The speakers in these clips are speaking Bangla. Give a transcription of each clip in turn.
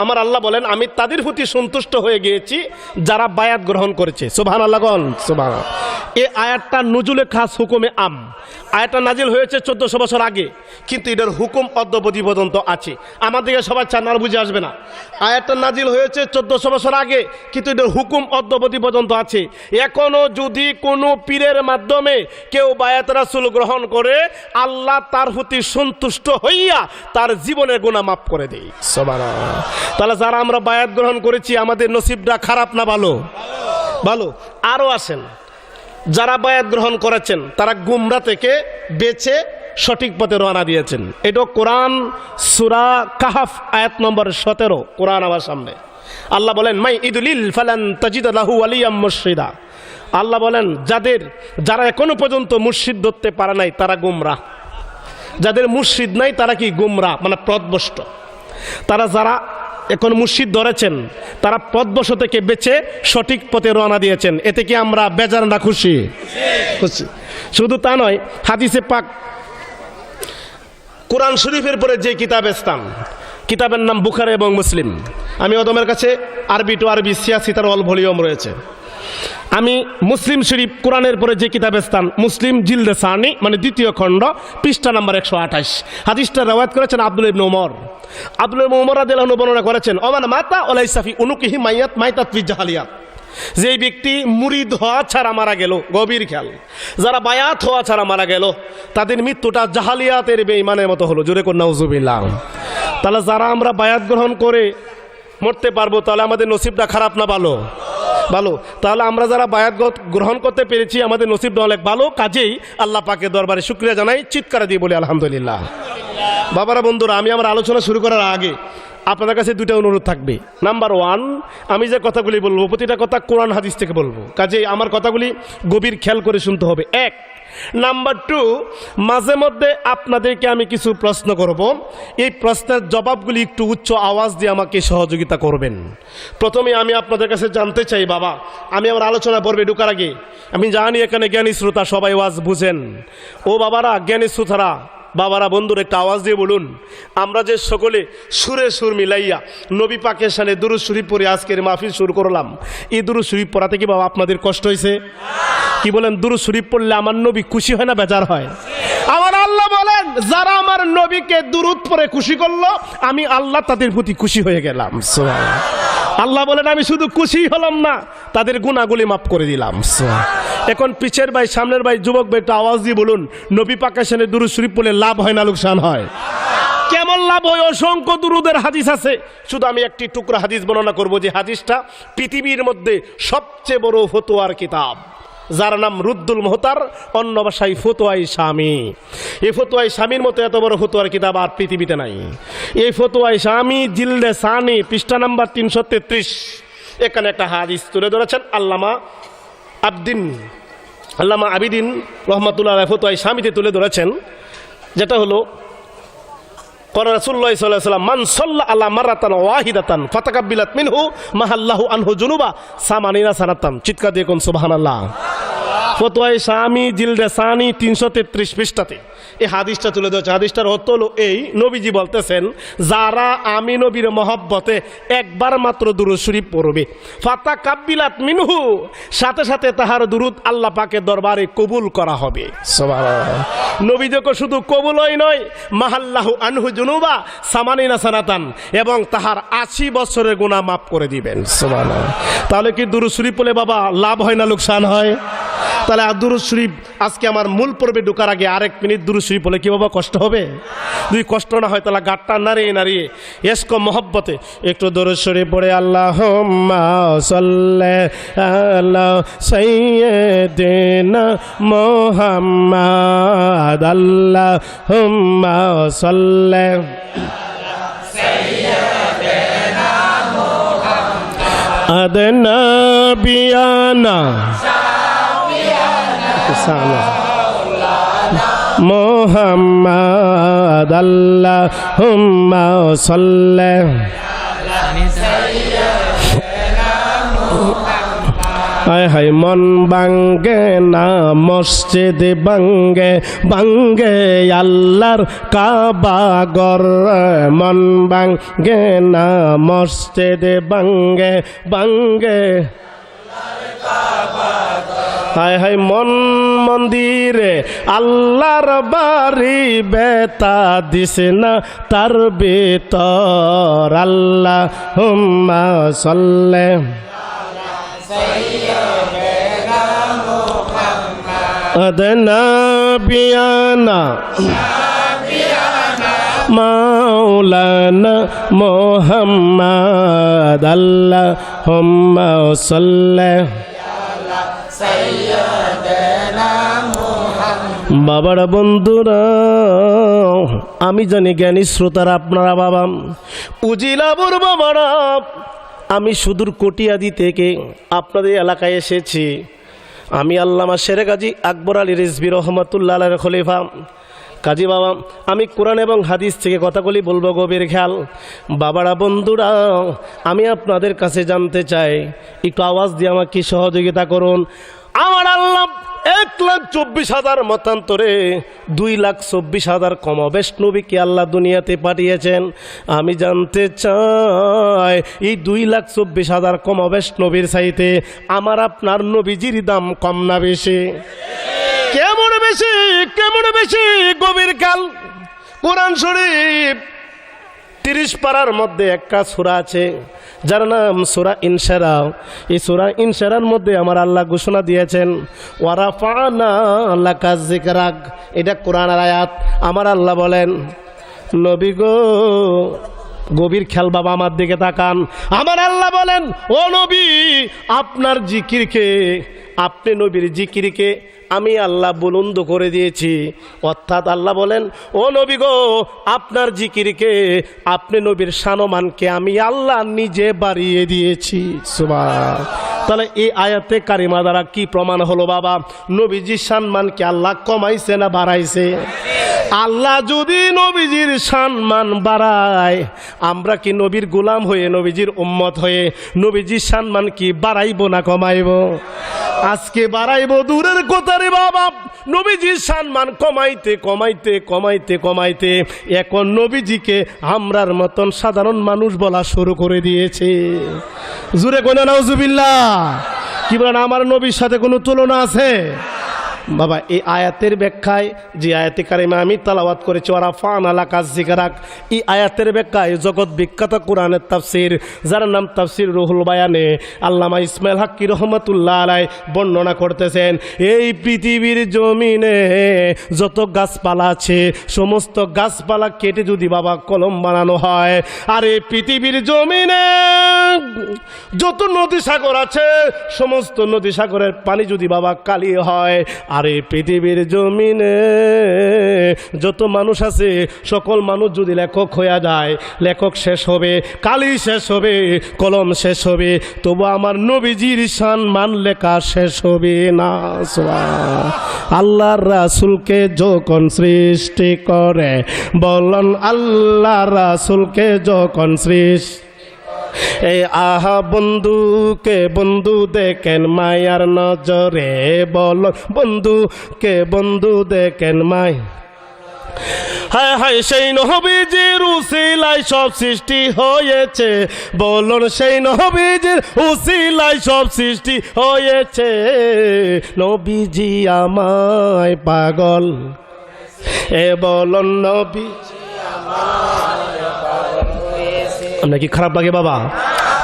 আমার আল্লাহ বলেন আমি তাদের প্রতি সন্তুষ্ট হয়ে গিয়েছি যারা বায়াত গ্রহণ করেছে। সুবহানাল্লাহ গণ সুবহানাল্লাহ। এই আয়াতটা নুজুলে খাস হুকুমে আম। আয়াতটা নাজিল হয়েছে 1400 বছর আগে, কিন্তু এটার হুকুম অদ্যাবধি পর্যন্ত আছে। আমাদেরকে সবাই চান্নার বুঝে আসবে না। আয়াতটা নাজিল হয়েছে 1400 বছর আগে, কিন্তু এটার হুকুম অদ্যাবধি পর্যন্ত আছে। এখনো যদি কোনো পীরের মাধ্যমে কেউ বায়াত রাসূল গ্রহণ করে, আল্লাহ তার প্রতি সন্তুষ্ট হইয়া তার জীবনের গুনাহ মাফ করে দেয়। সুবহানাল্লাহ। তাহলে যারা আমরা বায়াত গ্রহণ করেছি আমাদের নসিবটা খারাপ না ভালো? ভালো। আরও আসেন, যারা বায়াত গ্রহণ করেছেন তারা গুমরা থেকে বেঁচে সঠিক পথে রওনা দিয়েছেন। এটা কোরআন সূরা কাহফ আয়াত নম্বর 17। কোরআন আমার সামনে আল্লাহ বলেন মাই ইদলিল ফালান তাজিদ লাহু ওয়ালিয়াম মুরশিদা। আল্লাহ বলেন যারা এখনো পর্যন্ত মুর্শিদ ধরতে পারে নাই তারা গুমরা। যাদের মুর্শিদ নাই তারা কি গুমরা, মানে পথভ্রষ্ট। তারা যারা এখন মুর্শিদ ধরেছেন তারা পথভ্রষ্ট থেকে বেঁচে সঠিক পথে রওনা দিয়েছেন। এতে কি আমরা বেজার না খুশি? খুশি। শুধু তা নয়, হাদিসে পাক কোরআন শরীফের পরে যে কিতাবের স্থান, কিতাবের নাম বুখারী এবং মুসলিম। আমি ওদমের কাছে আরবি টু আরবি 86টার অল ভলিউম রয়েছে। আমি মুসলিম শরীফ কোরআনের পরে যে কিতাবের স্থান মুসলিম জিলদে সানি, মানে দ্বিতীয় খণ্ড, পৃষ্ঠা নাম্বার 128। হাদিসটা রওয়ায়াত করেছেন আব্দুল্লাহ ইবনে উমর। আব্দুল্লাহ ইবনে উমর রাদিয়াল্লাহু আনহু বর্ণনা করেছেন ওমান মাতা ওয়ালাইসা ফি উনুকিহি মাইতাত ফি জাহালিয়াত। যে ব্যক্তি মুরিদ হওয়া ছাড়া মারা গেল, গভীর খেয়াল, যারা বায়াত হওয়া ছাড়া মারা গেল তাদের মৃত্যুটা জাহালিয়াতের বেঈমানের মতো হলো। জোরে কোন নাউজুবিল্লাহ। তাহলে যারা আমরা বায়াত গ্রহণ করে মরতে পারবো তাহলে আমাদের নসিবটা খারাপ না ভালো? ভালো। তাহলে আমরা যারা বায়াত গ্রহণ করতে পেরেছি আমাদের নসিবটা অনেক ভালো। কাজেই আল্লাহ পাকের দরবারে শুকরিয়া জানাই, চিৎকার দিয়ে বলি আলহামদুলিল্লাহ। বাবারা, বন্ধুরা, আমি আমার আলোচনা শুরু করার আগে আপনাদের কাছে দুটো অনুরোধ থাকবে। নাম্বার 1, আমি যে কথাগুলি বলবো প্রতিটা কথা কোরআন হাদিস থেকে বলবো, কাজেই আমার কথাগুলি গভীর খেয়াল করে শুনতে হবে। 1। নাম্বার 2, মাঝে মধ্যে আপনাদেরকে আমি কিছু প্রশ্ন করব, এই প্রশ্নের জবাবগুলি একটু উচ্চ আওয়াজ দিয়ে আমাকে সহযোগিতা করবেন। প্রথমে আমি আপনাদের কাছে জানতে চাই, বাবা, আমি আমার আলোচনা পর্বে ঢোকার আগে আমি জানি এখানে জ্ঞানী শ্রোতা সবাই ওয়াজ বুঝেন। ও বাবারা, জ্ঞানী শ্রোতারা, বাবারা, বন্ধুরা, একটা আওয়াজ দিয়ে বলুন, আমরা যে সকলে সুরে সুর মিলাইয়া নবী পাকের শানে দুরূদ শরীফ পড়ে আজকের মাহফিল শুরু করলাম, এই দুরূদ শরীফ পড়াতে কি বাবা আপনাদের কষ্ট হয়েছে? কি বলেন? দুরূদ শরীফ পড়লে আমার নবী খুশি হয় না বেজার হয়? আমার আল্লাহ বলেন যারা আমার নবীকে দুরূদ পড়ে খুশি করলো আমি আল্লাহ তাদের প্রতি খুশি হয়ে গেলাম। সুবহানাল্লাহ। আল্লাহ বলেন আমি শুধু খুশি হলাম না, তাদের গুনাহগুলি মাফ করে দিলাম। এখন পিছের ভাই, সামনের ভাই, যুবক ভাই, একটা আওয়াজ দিয়ে বলুন, নবী পাকের শানে দুরূদ শরীফ পড়লে লাভ হয় না লোকসান হয়? কেমন লাভ হয়? অসংখ্য দুরূদের হাদিস আছে। শুধু আমি একটি টুকরা হাদিস বর্ণনা করব, যে হাদিসটা পৃথিবীর মধ্যে সবচেয়ে বড় ফতোয়ার কিতাব, যার নাম রুদ্দুল মুহতার, অন্য ভাষায় ফতোয়াই শামী। এই ফতোয়াই শামীর মতো এত বড় ফতোয়ার কিতাব আর পৃথিবীতে নাই। এই ফতোয়াই শামী জিলদে সানি, পৃষ্ঠা নাম্বার 333। এখানে একটা হাদিস তুলে ধরেছেন আল্লামা আবিদিন রহমাতুল্লাহ আলাইহি ফতোয়াই শামীতে তুলে ধরেছেন, যেটা হলো রাসূলুল্লাহ সাল্লাল্লাহু আলাইহি ওয়াসাল্লাম মান সাল্লা আলা মারাতান ওয়াহিদাতান ফাতাকাব্বালাত মিনহু মাহাল্লাহু আনহু জুনুবা সামানিনা সানাতান। চিৎকার দিয়ে কোন সুবহানাল্লাহ। ফতোয়ায়ে শামী জিলদে সানি 333 পৃষ্ঠাতে এই হাদিসটা তুলে ধরেছে। হাদিসটার অর্থ হলো এই, নবীজি বলতেছেন যারা আমি নবীর মহব্বতে একবার মাত্র দুরূদ শরীফ পড়বে, ফাতাকাব্বালাত মিনহু, সাথে সাথে তাহার দুরূদ আল্লাহ পাকের দরবারে কবুল করা হবে। সুবহানাল্লাহ। নবী যখন শুধু কবুলই নয়, মাহাল্লাহু আনহু জুনুবা সামানিনা সানাতান, এবং তাহার 80 বছরের গুনাহ মাফ করে দিবেন। সুবহানাল্লাহ। তাহলে কি দুরূদ শরীফ পড়লে বাবা লাভ হয় না লোকসান হয়? তাহলে দুরূদ শরীফ, আজকে আমার মূল পর্বে ঢোকার আগে আরেক মিনিট দুরূদ শরীফ বলে কি বাবা কষ্ট হবে? যদি কষ্ট না হয় তাহলে গাটটা নাড়িয়ে এসকো মহব্বতে একটু দুরূদ শরীফ পড়ে আল্লাহুম্মা সাল্লি আলা সাইয়্যিদিনা মুহাম্মাদ, আল্লাহুম্মা সাল্লি সাইয়্যিদিনা মুহাম্মাদ আদনাবিয়ানা মুহাম্মাদ, আল্লাহুম্মা সাল্লি হায় হায় মন ভাঙ্গে না মসজিদ ভাঙ্গে ভাঙ্গে আল্লাহর কাবা ঘর মন ভাঙ্গে না মসজিদ ভাঙ্গে ভাঙ্গে হায় হায় মন মন্দিরে আল্লাহর বাড়ি বেতা দিছে না তার ভিতর আল্লাহ হুম্মা সাল্লে নবিয়ানা মাওলানা মুহাম্মদ আল্লাহুম্মা সাল্লি বাবার বন্ধুরা, আমি জানি জ্ঞানী শ্রোতারা আপনারা বাবা উজিলাবুর বাবারা, আমি সুদূর কটিয়াদি থেকে আপনাদের এলাকায় এসেছি। আমি আল্লামা শেরে গাজী আকবর আলী রিজভী রহমতুল্লাহ আলাইহির খলিফা কাজী বাবা। আমি কোরআন এবং হাদিস থেকে কথাগুলি বলবো গভীর খেয়াল। বাবারা বন্ধুরা, আমি আপনাদের কাছে জানতে চাই, একটু আওয়াজ দিয়ে আমাকে সহযোগিতা করুন। আমার আল্লাহ 1,24,000 মতান্তরে 2,24,000 কমবেশ নবীকে আল্লাহ দুনিয়াতে পাঠিয়েছেন। আমি জানতে চাই এই 2,24,000 কমবেশ নবীর চাইতে আমার আপনার নবীজির দাম কম না বেশি? কেমন বেশি? কেমন বেশি? গভীর কাল কোরআন শরীফ 30 পারার মধ্যে একটা সূরা আছে যার নাম সূরা ইনশিরাহ। এই সূরা ইনশিরাহর মধ্যে আমার আল্লাহ ঘোষণা দিয়েছেন ওয়ারাফানা লাকা যিকরাক। এটা কোরআনের আয়াত। আমার আল্লাহ বলেন, নবী গো, গভীর খেয়াল বাবা আমার দিকে তাকান। আমার আল্লাহ বলেন, ও নবী, আপনার জিকিরকে, আপনি নবীর জিকিরকে আমি আল্লাহ বুলন্দ করে দিয়েছি। অর্থাৎ আল্লাহ বলেন, ও নবী গো, আপনার জিকিরকে, আপনি নবীর শানমানকে আমি আল্লাহ নিজে বাড়িয়ে দিয়েছি। সুবহান। তাহলে এই আয়াতে কারিমা দ্বারা কি প্রমাণ হলো বাবা? নবীজির সম্মানকে আল্লাহ কমাইছে না বাড়াইছে? আল্লাহ যদি নবীজির সম্মান বাড়ায়, আমরা কি নবীর গোলাম হয়ে, নবীজির উম্মত হয়ে নবীজির সম্মান কি বাড়াইব না কমাইব? আজকে বাড়াইব দূরের কথা রে বাবা, নবীজির সম্মান কমাইতে কমাইতে কমাইতে কমাইতে এখন নবীজিকে আমরার মতন সাধারণ মানুষ বলা শুরু করে দিয়েছে। জুরে কোন নাউজুবিল্লাহ। কি বলেন, আমার নবীর সাথে কোনো তুলনা আছে? বাবা এই আয়াতের ব্যাখ্যায়, যে আয়াতে কারিমা আমি তেলাওয়াত করেছি ওয়ারাফানা লাকা যিকরাক, এই আয়াতের ব্যাখ্যায় জগৎ বিখ্যাত কোরআনের তাফসীর, যার নাম তাফসীর রুহুল বায়ানে আল্লামা ইসমাইল হাক্কি রহমতুল্লাহ আলাইহি বর্ণনা করতেছেন, এই পৃথিবীর জমিনে যত গাছপালা আছে সমস্ত গাছপালা কেটে যদি বাবা কলম বানানো হয়, আর এই পৃথিবীর জমিনে যত নদী সাগর আছে সমস্ত নদী সাগরের পানি যদি বাবা কালি হয়, আর এই পৃথিবীর জমিনে যত মানুষ আছে সকল মানুষ যদি লেখক হয়ে যায়, লেখক শেষ হবে, কালি শেষ হবে, কলম শেষ হবে, তবু আমার নবীজির সম্মান লেখা শেষ হবে না। আল্লাহর রাসূলকে যখন সৃষ্টি করে, বলুন আল্লাহর রাসূলকে যখন সৃষ্টি, এই আহা বন্ধুকে বন্ধু দেখেন মায়ার নজরে, বল বন্ধুকে বন্ধু দেখেন মায়, হায় হায় সেই নবীজির উসিলায় সব সৃষ্টি হয়েছে, বলুন সেই নবীজির উসিলায় সব সৃষ্টি হয়েছে, নবীজি আমায় পাগল, এ বলুন নবীজি আমায় পাগল হয়েছে। নাকি খারাপ লাগে বাবা?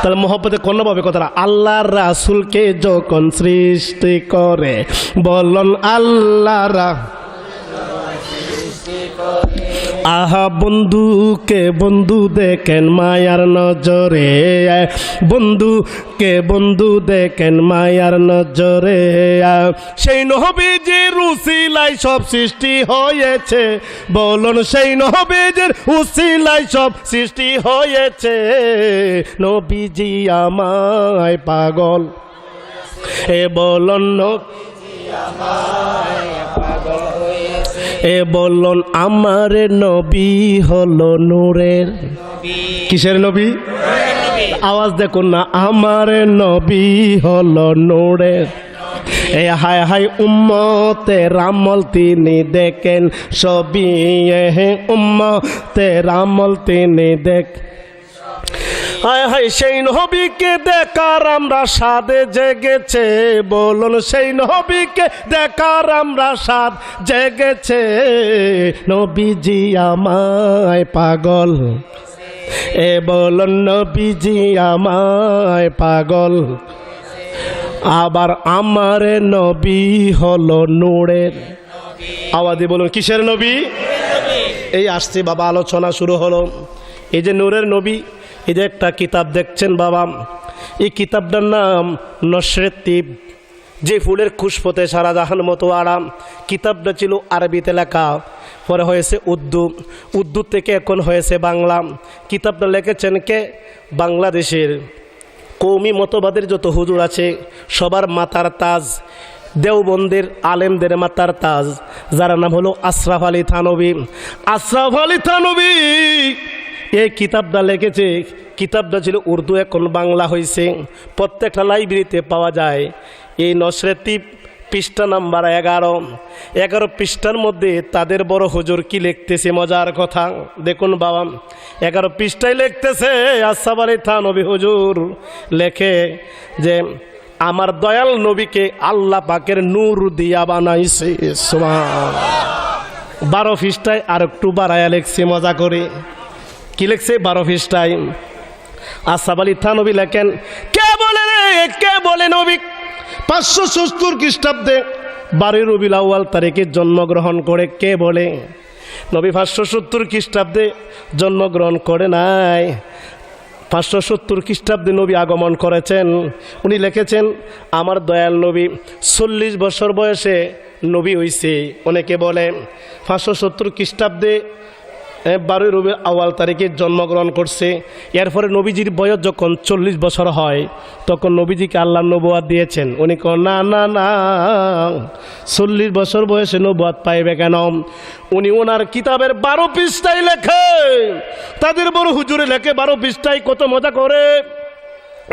তাহলে মহব্বতে কন্যা পাবে কথাটা, আল্লাহর রাসূলকে যখন সৃষ্টি করে, বলুন আল্লাহরা আহা বন্ধুকে বন্ধু দেখেন মায়ার নজরে, বন্ধুকে বন্ধু দেখেন মায়ার নজরে, সেই নবীজির উসিলায় সব সৃষ্টি হয়েছে, বলুন সেই নবীজির উসিলায় সব সৃষ্টি হয়েছে, নবীজি আমায় পাগল, এ বলুন নবীজি আমায় পাগল হয়েছে, এ বলুন আমার নবী হলো নূরের, কিসের নবী? আওয়াজ দেখুন না, আমার নবী হলো নূরের। এ হায় হায় উম্মতের আমল তিনি দেখেন সবই, উম্মতের আমল তিনি দেখ। হায় হায় সেই নবীকে দেখার আমরা সাদে জেগেছে, বলুন সেই নবীকে দেখার আমরা সাদ জেগেছে। নবীজি আমায় পাগল, এ বলুন নবীজি আমায় পাগল। আবার আমার নবী হলো নূরের। আওয়াজে বলুন কিসের নবী? এই আসছে বাবা, আলোচনা শুরু হলো। এই যে নূরের নবী, এই যে একটা কিতাব দেখছেন বাবা, এই কিতাবটার নাম নসরে তিব, যে ফুলের খুশপতে সারা জাহান মতো আরাম। কিতাবটা ছিল আরবিতে লেখা, পরে হয়েছে উর্দু, উর্দু থেকে এখন হয়েছে বাংলা। কিতাবটা লিখেছেন কে? বাংলাদেশের কৌমি মতবাদের যত হুজুর আছে সবার মাথার তাজ, দেওবন্দের আলেমদের মাথার তাজ, যার নাম হলো আশরাফ আলী থানভী। আশরাফ আলী থানভী এই কিতাবটা লিখেছে। কিতাবটা ছিল উর্দু, এখন বাংলা হয়েছে, প্রত্যেকটা লাইব্রেরিতে পাওয়া যায়। এই নসরে তিব পৃষ্ঠা নাম্বার 11 পৃষ্ঠার মধ্যে তাদের বড় হুজুর কি লিখতেছে, মজার কথা দেখুন বাবা। 11 পৃষ্ঠায় লিখতেছে, আশরাফ আলী থানভী হুজুর লেখে যে আমার দয়াল নবীকে আল্লাহ পাকের নূর দিয়া বানাইছে। সুবহান। 12 পৃষ্ঠায় আর একটু বাড়ায়া লিখছে মজা করে। কি লিখছে 12 পৃষ্ঠায়? আশরাফ আলী থানভী লেখেন, কে বলে রে, কে বলে নবী 570 খ্রিস্টাব্দে 12 রবিউল আউয়াল তারিখে জন্মগ্রহণ করে? কে বলে? নবী 570 খ্রিস্টাব্দে জন্মগ্রহণ করে নাই, 570 খ্রিস্টাব্দে নবী আগমন করেছেন। উনি লিখেছেন আমার দয়াল নবী 40 বছর বয়সে নবী হইছে। অনেকে বলে 570 খ্রিস্টাব্দে 12 রবিউল আউয়াল তারিখে জন্মগ্রহণ করছে। এরপরে নবীজির বয়স যখন 40 বছর হয় তখন নবীজিকে আল্লাহ নবুয়াত দিয়েছেন। উনি কন না না না, 40 বছর বয়সে নবুয়াত পাইবে কেন? উনি ওনার কিতাবের 12 পৃষ্ঠায় লেখে, তাদের বড় হুজুরে লেখে 12 পৃষ্ঠায়, কত মজা করে।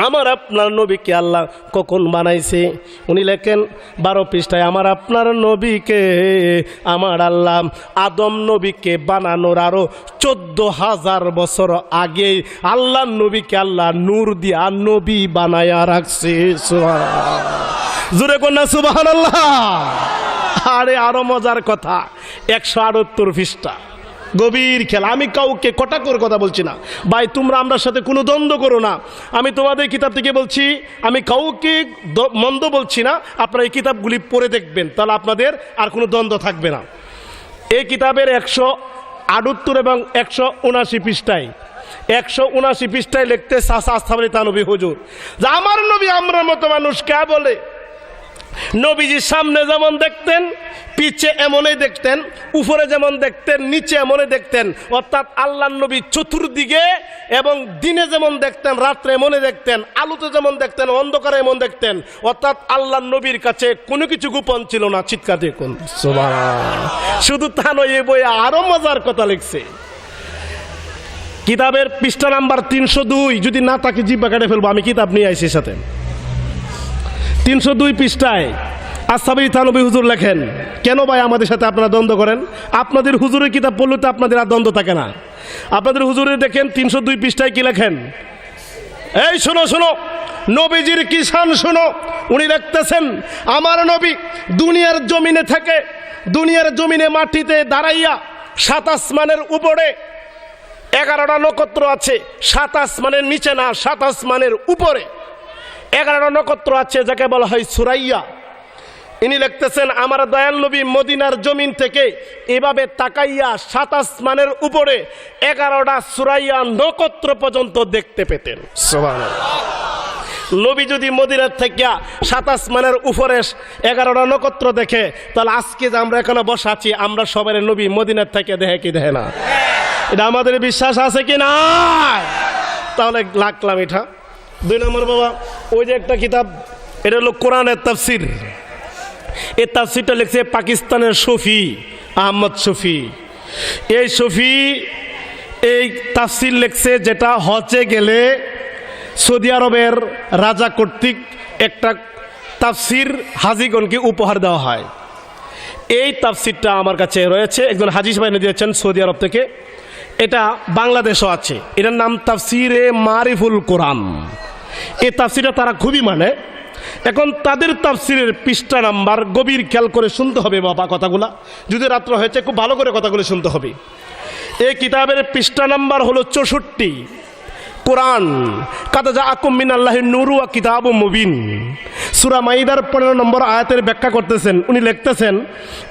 আমার আপনার নবীকে আল্লাহ কখন বানাইছে? উনি লেখেন 12 পৃষ্ঠায়, আমার আপনার নবীকে আমার আল্লাহ আদম নবীকে বানানোর আরো 14,000 বছর আগে আল্লাহ নবীকে আল্লাহ নূর দিয়া নবী বানায়া রাখছে। জোরে কন্যা সুবহানাল্লাহ। আরে আরো মজার কথা, 178 পৃষ্ঠা, গভীর খেলা। আমি কাউকে কটাকর কথা বলছি না ভাই, তোমরা আমার সাথে কোনো দ্বন্দ্ব করো না। আমি তোমাদের কিতাব থেকে বলছি, আমি কাউকে মন্দ বলছি না। আপনারা এই কিতাবগুলি পড়ে দেখবেন, তাহলে আপনাদের আর কোনো দ্বন্দ্ব থাকবে না। এই কিতাবের 178 এবং 179 পৃষ্ঠায় 179 পৃষ্ঠায় লিখতে আশরাফ আলী থানভী হুজুর যে আমার নবী আমরা মতো মানুষ কে বলে? নবীজির সামনে যেমন দেখতেন, পিছে এমনই দেখতেন, উপরে যেমন দেখতেন, নিচে এমনই দেখতেন। অর্থাৎ আল্লাহর নবী চতুর্দিকে এবং দিনে যেমন দেখতেন, রাত্রে এমনই দেখতেন, আলোতে যেমন দেখতেন, অন্ধকারে এমন দেখতেন। অর্থাৎ আল্লাহর নবীর কাছে কোনো কিছু গোপন ছিল না। চিৎকার দেখুন সুবহানাল্লাহ। শুধু তা নয়, এই বইয়ে আরো মজার কথা লিখছে। কিতাবের পৃষ্ঠা নাম্বার 302, যদি না তাকে জিব্বা কেটে ফেলবো, আমি কিতাব নিয়ে আইছি সাথে। 302 পৃষ্ঠায় আশরাফ আলী থানভী হুজুর লেখেন, কেন ভাই আমাদের সাথে আপনারা দ্বন্দ্ব করেন? আপনাদের হুজুরের কিতাব পড়লে তো আপনাদের আর দ্বন্দ্ব থাকে না। আপনাদের হুজুরের দেখেন 302 পৃষ্ঠায় কি লেখেন। এই শোনো শোনো, নবীজির কি শান শোনো। উনি লিখতেছেন আমার নবী দুনিয়ার জমিনে থেকে, দুনিয়ার জমিনে মাটিতে দাঁড়াইয়া 7 আসমানের উপরে 11টা নক্ষত্র আছে। 7 আসমানের নিচে না, 7 আসমানের উপরে 11টা নক্ষত্র আছে, যাকে বলা হয় সুরাইয়া। ইনি লিখতেছেন আমার দয়াল নবী মদিনার জমিন থেকে এভাবে তাকাইয়া 7 আসমানের উপরে 11টা সুরাইয়া নক্ষত্র পর্যন্ত দেখতে পেতেন। সুবহানাল্লাহ। নবী যদি মদিনার থেকে 7 আসমানের উপরে 11টা নক্ষত্র দেখে, তাহলে আজকে যে আমরা এখানে বসে আছি, আমরা সবাই নবী মদিনার থেকে দেখে কি দেখে না? এটা আমাদের বিশ্বাস আছে কি না? তাহলে লাগলাম এটা। 2 নম্বর বাবা, ওই যে একটা কিতাব, এটা হলো কোরআনের তাফসির। এই তাফসিরটা লিখছে পাকিস্তানের শফি আহমদ শফি। এই শফি এই তাফসির লিখছে, যেটা হজে গেলে সৌদি আরবের রাজা কর্তৃক একটা তাফসির হাজিগণকে উপহার দেওয়া হয়। এই তাফসিরটা আমার কাছে রয়েছে, একজন হাজি সাহেব এনে দিয়েছেন সৌদি আরব থেকে। এটা বাংলাদেশও আছে, এটার নাম তাফসিরে মারিফুল কোরআন। এই তাফসিরটা তারা খুবই মানে। এখন তাদের তাফসিরের পৃষ্ঠা নাম্বার গভীর খেয়াল করে শুনতে হবে বাবা, কথাগুলা যদি রাত্র হয়েছে খুব ভালো করে কথাগুলো শুনতে হবে। এই কিতাবের পৃষ্ঠা নাম্বার হলো 64। কোরআন কাদ জাআকুম মিনাল্লাহি নূরু ওয়া কিতাবুম মুবিন, সূরা মাইদার 15 নম্বর আয়াতের ব্যাখ্যা করতেছেন। উনি লিখতেছেন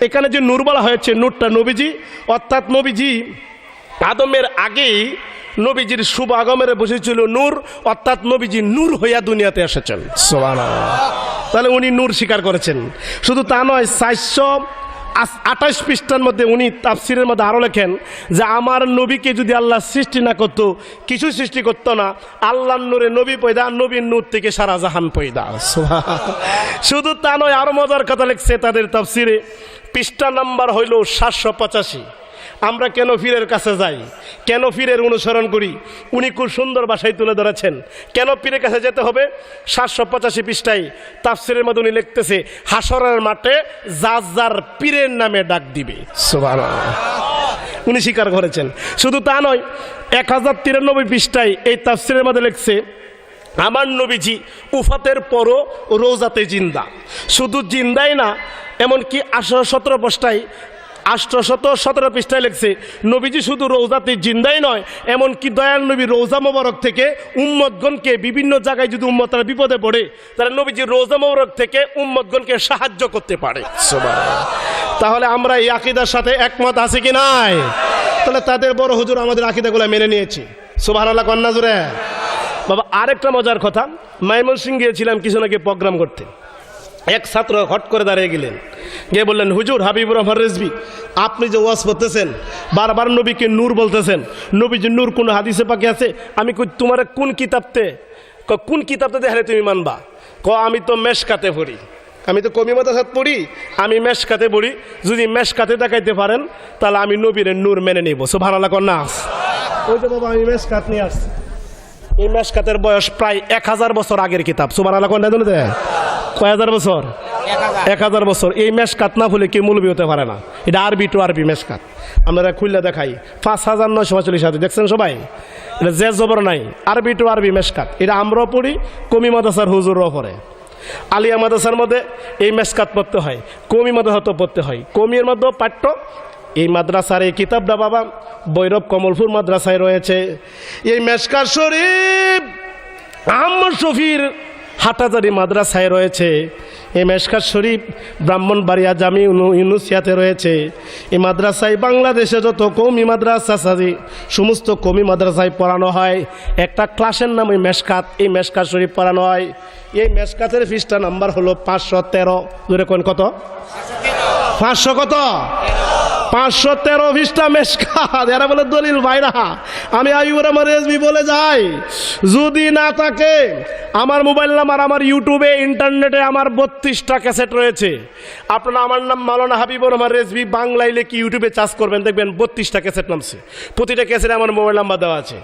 এখানে যে নূর বলা হয়েছে, নূরটা নবীজি, অর্থাৎ নবীজি আদমের আগেই নবীজির শুভ আগমনে বসেছিল নূর, অর্থাৎ নবীজি নূর হইয়া দুনিয়াতে এসেছেন। সুবহানাল্লাহ। তাহলে উনি নূর স্বীকার করেছেন। শুধু তা নয়, 428 পৃষ্ঠার মধ্যে উনি তাফসিরের মধ্যে আরও লেখেন যে আমার নবীকে যদি আল্লাহ সৃষ্টি না করতো, কিছু সৃষ্টি করতো না, আল্লাহর নূরে নবী পয়দা, নবীর নূর থেকে সারা জাহান পয়দা। শুধু তা নয়, আরো মজার কথা লিখছে তাদের তাফসিরে, পৃষ্ঠা নাম্বার হইল 785। আমরা কেন পীরের কাছে যাই, কেন পীরের অনুসরণ করি, উনি খুব সুন্দর ভাষায় তুলে ধরেছেন। কেন পীরের কাছে যেতে হবে? 785 পৃষ্ঠায় তাফসিরের মধ্যে উনি লিখতেছে হাসরের মাঠে যার যার পীরের নামে ডাক দিবে। সুবহানাল্লাহ। উনি স্বীকার করেছেন। শুধু তা নয়, 1093 পৃষ্ঠায় এই তাফসিরের মধ্যে লিখছে আমার নবীজি উফাতের পরও রোজাতে জিন্দা। শুধু জিন্দাই না, এমনকি 1817 পৃষ্ঠায় 817 পৃষ্ঠায় লিখছে নবীজি শুধু রোজাতে জিন্দাই নয়, এমনকি দয়াল নবী রোজা মোবারক থেকে উম্মতগণকে বিভিন্ন জায়গায় যদি উম্মতরা বিপদে পড়ে, তাহলে নবীজি রোজা মোবারক থেকে উম্মতগণকে সাহায্য করতে পারে। সুবহানাল্লাহ। তাহলে আমরা এই আকীদার সাথে একমত আছি কি নাই? তাহলে তাদের বড় হুজুর আমাদের আকীদাগুলো মেনে নিয়েছি। সুবহানাল্লাহ কন্যা জুড়ে বাবা। আরেকটা মজার কথা, ময়মনসিংহ গিয়েছিলাম কিছু আগে প্রোগ্রাম করতে। এক ছাত্র হট করে দাঁড়িয়ে গেলেন, গিয়ে বললেন হুজুর হাবিবুর রহমান রেজভী, আপনি যে ওয়াজ করতেছেন বারবার নবীকে নূর বলতেছেন, নবীজি নূর কোন হাদিসে পাকে আছে? আমি কই তোমার কোন কিতাবতে? কোন কিতাবতে দেখলে তুমি মানবা? আমি তো মেশকাতে পড়ি, আমি তো কমি মাদ্রাসাত পড়ি, আমি মেশকাতে পড়ি। যদি মেশকাতে দেখাইতে পারেন তাহলে আমি নবীর নূর মেনে নেব। সুবহানাল্লাহ কন্যা। ওই তো বাবা আমি মেশকাত নিয়ে আসছি। এই মেশকাতের বয়স প্রায় 1000 বছর আগের কিতাব। সুবহানাল্লাহ কন্যা। কয় হাজার বছর? 1000 বছর। এই মেশকাত না হলে কেউ মৌলবী হতে পারে না। এটা আরবি টু আরবি মেশকাত। আমরা খুললে দেখাই 5945 দেখছেন সবাই, এটা যে জবর নাই, আরবি টু আরবি মেশকাত। এটা আমরাও পড়ি, কমি মাদ্রাসার হুজুরও পড়ে। আলিয়া মাদ্রাসার মধ্যে এই মেশকাত পড়তে হয়, কমি মাদ্রাসাতেও পড়তে হয়। কমির মধ্যেও পাঠ্য এই মাদ্রাসার এই কিতাবটা বাবা ভৈরব কমলপুর মাদ্রাসায় রয়েছে। এই মেশকাত শরীফ আহমদ শফির হাটাজারি মাদ্রাসায় রয়েছে। এই মেশকাত শরীফ ব্রাহ্মণবাড়িয়া জামি ইউনুসিয়াতে রয়েছে। এই মাদ্রাসায় বাংলাদেশে যত কওমি মাদ্রাসা আছে সমস্ত কওমি মাদ্রাসায় পড়ানো হয়। একটা ক্লাসের নাম এই মেশকাত, এই মেশকাত শরীফ পড়ানো হয়। এই মেশকাতের পৃষ্ঠা নাম্বার হলো 513। ধরে কোন কত? 500 কত? 513 পৃষ্ঠা মেশকাত। এরা বলে দলিল ভাইরা, আমি হাবিবুর রহমান রেজভী বলে যাই, যদি না থাকে আমার মোবাইল নাম্বার, আমার ইউটিউবে ইন্টারনেটে আমার 32টা ক্যাসেট রয়েছে। আপনারা আমার নাম মাওলানা হাবিবুর রহমান রেজভী বাংলায় লিখে ইউটিউবে চার্জ করবেন, দেখবেন 32টা ক্যাসেট নামছে। প্রতিটা ক্যাসেটে আমার মোবাইল নাম্বার দেওয়া আছে।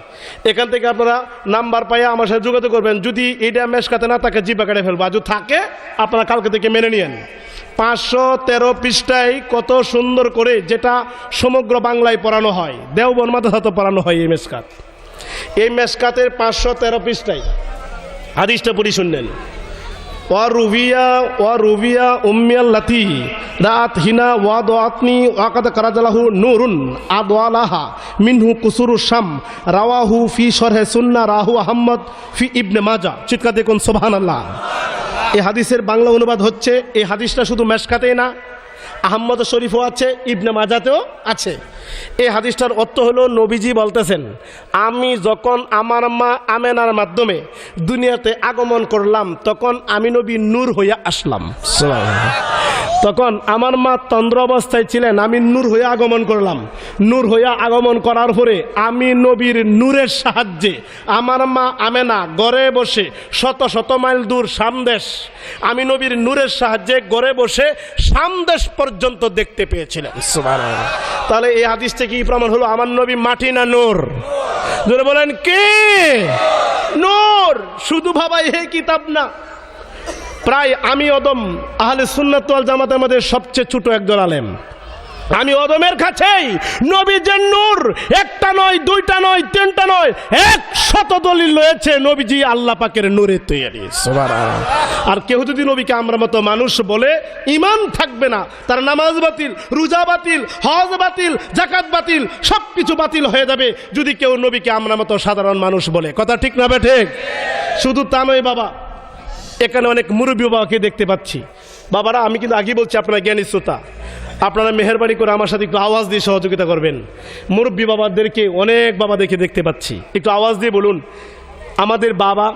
এখান থেকে আপনারা নাম্বার পাইয়া আমার সাথে যোগাযোগ করবেন। যদি এইটা মেশকাতে না থাকে জিবা কেটে ফেলবো, যদি থাকে আপনারা কালকে থেকে মেনে নিয়েন। 513 পৃষ্ঠায় কত সুন্দর করে, যেটা সমগ্র বাংলায় পড়ানো হয়, দেওবন্দ মাদ্রাসাতে পড়ানো হয় এই মেশকাত। এই মেশকাতের 513 পৃষ্ঠায় হাদিসটা পড়ি শুনলেন। ওয়ারুবিয়া উম্মিয়াল্লাতি রাত হিনা ওয়াদআতনি ওয়াকাদ কারাজালাহু নূরুন আদওয়ালাহা মিনহু কুসুরু শাম রাওয়াহু ফি শরহে সুন্নাহ রাহু আহমদ ফি ইবনে মাজাহ। চিৎকার দেখুন সুবহানাল্লাহ। এই হাদিসের বাংলা অনুবাদ হচ্ছে, এই হাদিসটা শুধু মেশকাতেই না, আহমদ শরীফও আছে, ইবনে মাজাতেও আছে। এই হাদিসটার অর্থ হলো নবীজি বলতেছেন, আমি যখন আমার মা আমেনার মাধ্যমে দুনিয়াতে আগমন করলাম তখন আমি নবী নূর হইয়া আসলাম। তখন আমার মা তন্দ্র অবস্থায় ছিলেন, আমি নূর হইয়া আগমন করলাম। নূর হইয়া আগমন করার পরে আমি নবীর নূরের সাহায্যে আমার মা আমেনা ঘরে বসে শত শত মাইল দূর সামদেশ, আমি নবীর নূরের সাহায্যে ঘরে বসে সামদেশ পর্যন্ত দেখতে পেয়েছিলেন। সুবহানাল্লাহ। তাহলে এই হাদিস থেকে কি প্রমাণ হলো? আমার নবী মাটি না নূর? জোরে বলেন কি? নূর। শুধু ভাবা এই কিতাব না, প্রায় আমি অদম আহলে সুন্নাত ওয়াল জামাতের মধ্যে সবচেয়ে ছোট একজন আলেম। আমি অদমের কাছেই নবীজির নূর একটা নয়, দুইটা নয়, তিনটা নয়, 100 দলিল রয়েছে নবীজি আল্লাহ পাকের নূরের তৈরি। সুবহানাল্লাহ। আর কেউ যদি নবীকে আমরা মতো মানুষ বলে, ঈমান থাকবে না, তার নামাজ বাতিল, রোজা বাতিল, হজ বাতিল, যাকাত বাতিল, সবকিছু বাতিল হয়ে যাবে যদি কেউ নবীকে আমরা মতো সাধারণ মানুষ বলে। কথা ঠিক না ঠিক? শুধু তা নয় বাবা, এখানে অনেক মুরব্বী বাবাকে দেখতে পাচ্ছি। বাবারা, আমি কিন্তু আগে বলছি, আপনারা জ্ঞানী শ্রোতা, আপনারা মেহেরবানি করে আমার সাথে একটু আওয়াজ দিয়ে সহযোগিতা করবেন। মুরব্বী বাবাদেরকে অনেক বাবাদেরকে দেখতে পাচ্ছি, একটু আওয়াজ দিয়ে বলুন। আমাদের বাবা,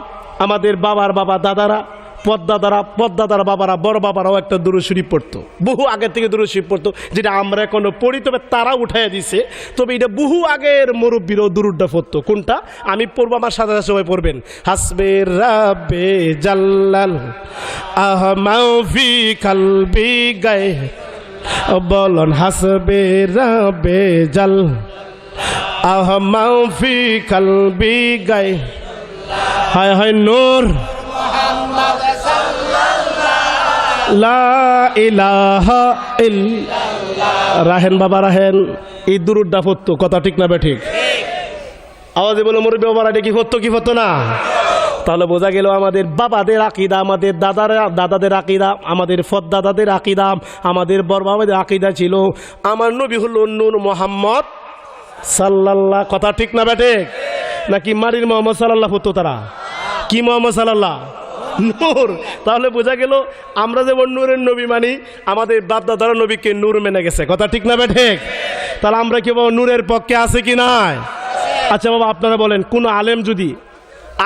আমাদের বাবার বাবা, দাদারা, পদ্দাদারা বাবারা, বড় বাবারাও একটা দুরূদ শরীফ পড়তো, বহু আগের থেকে দুরূদ শরীফ পড়তো, যেটা আমরা এখনো পড়ি, তবে তারা উঠাইয়া দিছে। তবে এটা বহু আগের মুরব্বীরও দুরূদটা পড়তো। কোনটা আমি পড়বো, আমার সাথে সাথে সবাই পড়বেন। হাসবে রাব্বে জাল্লাল আহমাফি কালবি গায়ে, বলন হাসবে রাব্বে জাল আহমাফি কালবি গায়ে, হায় হায় নূর লা ইলাহা ইল্লাল্লাহ। রাহেন বাবা রাহেন, এই দুরূদটা পড়তো। কথা ঠিক না বে ঠিক? আওয়াজে বলো মুরব্বী বাবারা, এটা কি পড়তো না? তাহলে বোঝা গেল আমাদের বাবাদের আকীদা, আমাদের দাদাদের আকীদা, আমাদের ফদ্দাদাদের আকীদা, আমাদের বড় বাবাদের আকীদা ছিল আমার নবী হলো নূর মুহাম্মদ সাল্লাল্লাহ। কথা ঠিক না বে ঠিক? নাকি মারির মোহাম্মদ সাল্লাল্লাহ হতো তারা? কি মোহাম্মদ সাল্লাল্লাহ? নূর। তাহলে বোঝা গেল আমরা যেমন নূরের নবী মানি, আমাদের বাপ দাদারা নবীকে নূর মেনে গেছে। কথা ঠিক না বে ঠিক? তাহলে আমরা কি বাবা নূরের পক্ষে আছে কি নাই? আচ্ছা বাবা, আপনারা বলেন, কোন আলেম যদি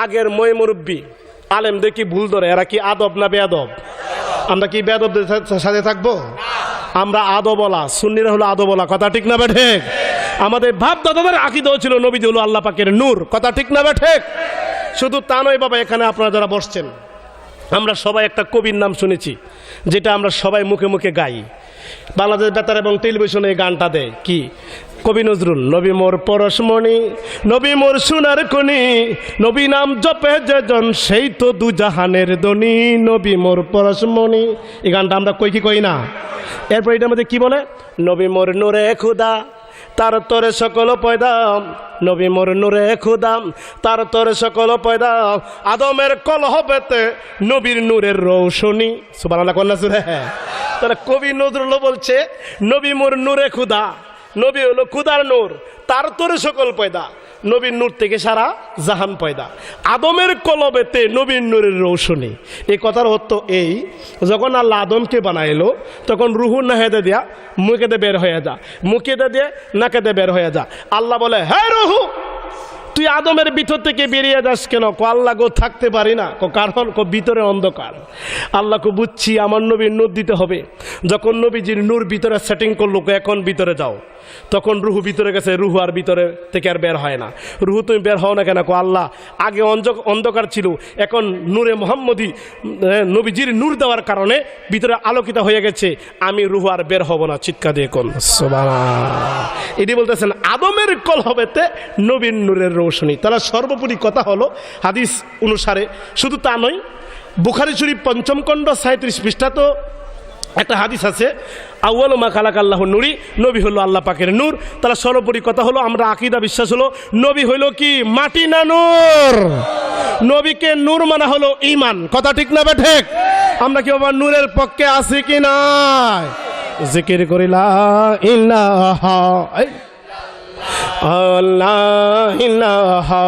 আগের মই মুরব্বী আলেম দেখি ভুল ধরে, এরা কি আদব না বেয়াদব? আমরা কি বেয়াদবদের সাথে থাকবো? আমরা আদবলা, সুন্নিরা হলো আদবলা। কথা ঠিক না বে ঠিক? আমাদের বাপ দাদাদের আকীদাও ছিল নবীজি হলো আল্লাহ পাকের নূর। কথা ঠিক না বে ঠিক? শুধু তা নয় বাবা, এখানে আপনারা যারা বসছেন, আমরা সবাই একটা কবির নাম শুনেছি, যেটা আমরা সবাই মুখে মুখে গাই। বাংলাদেশ বেতার এবং টেলিভিশনে এই গানটা দেয়। কি? কবি নজরুল। নবী মোর পরশমণি, নবী মোর সোনার খনি, নবী নাম জপে যেজন সেই তো দু জাহানের ধনী, নবী মোর পরশমণি। এই গানটা আমরা কই কি কই না? এরপর এটার মধ্যে কি বলে? নবী মোর নূরে খুদা, তার তরে সকল পয়দা, নবী মোর নূরে খুদা, তার তরে সকল পয়দা, আদমের কলহ পেতে নবীর নূরের রৌশনী। সুবহানাল্লাহ কন্যা সুরে। তাহলে কবি নজরুল বলছে নবী মোর নূরে খুদা, নবী হলো খুদার নূর, তার তরে সকল পয়দা, নবীর নূর থেকে সারা জাহান পয়দা, আদমের কলবেতে নবীর নূরের রৌশনী। এই কথার অর্থ এই, যখন আল্লাহ আদমকে বানাইলো তখন রুহু নাহেদে দিয়া মুখেতে বের হয়ে যা, মুখেতে দিয়ে নাকেতে বের হয়ে যা। আল্লাহ বলে, হ্যাঁ রুহু, তুই আদমের ভিতর থেকে বেরিয়ে যাস কেন? আল্লাহ গো থাকতে পারি না। কারণ ভিতরে অন্ধকার। আল্লাহ বুঝছি আমার নবীর নূর দিতে হবে। যখন নবীজির নূর ভিতরে সেটিং করলো, এখন ভিতরে যাও, তখন রুহু ভিতরে গেছে, রুহু আর ভিতরে থেকে আর বের হয় না। রুহু তুমি বের হও না কেন? আল্লাহ আগে অন্ধকার ছিল, এখন নূরে মোহাম্মদী নবীজির নূর দেওয়ার কারণে ভিতরে আলোকিত হয়ে গেছে, আমি রুহু আর বের হব না। চিৎকার দিয়ে কোন সুবহানাল্লাহ। এটি বলতেছেন আদমের কলহবেতে নবীর নূরের রৌশনী। তাহলে সর্বোপরি কথা হলো হাদিস অনুসারে, শুধু তা নয়, বুখারী শরীফ ৫ম খণ্ড ৩৭ পৃষ্ঠা তো একটা হাদিস আছে, আউয়ালু মা খালাকা আল্লাহু নূরি, নবী হলো আল্লাহ পাকের নূর। তাহলে সর্বোপরি কথা হলো আমরা আকীদা বিশ্বাস হলো নবী হইল কি মাটি না নূর? নবীকে নূর মানা হলো ঈমান। কথা ঠিক না বে ঠিক? আমরা কি বাবা নূরের পক্ষে আছি কি নাই? জিকির করি লা ইলাহা ইল্লাল্লাহ, লা ইলাহা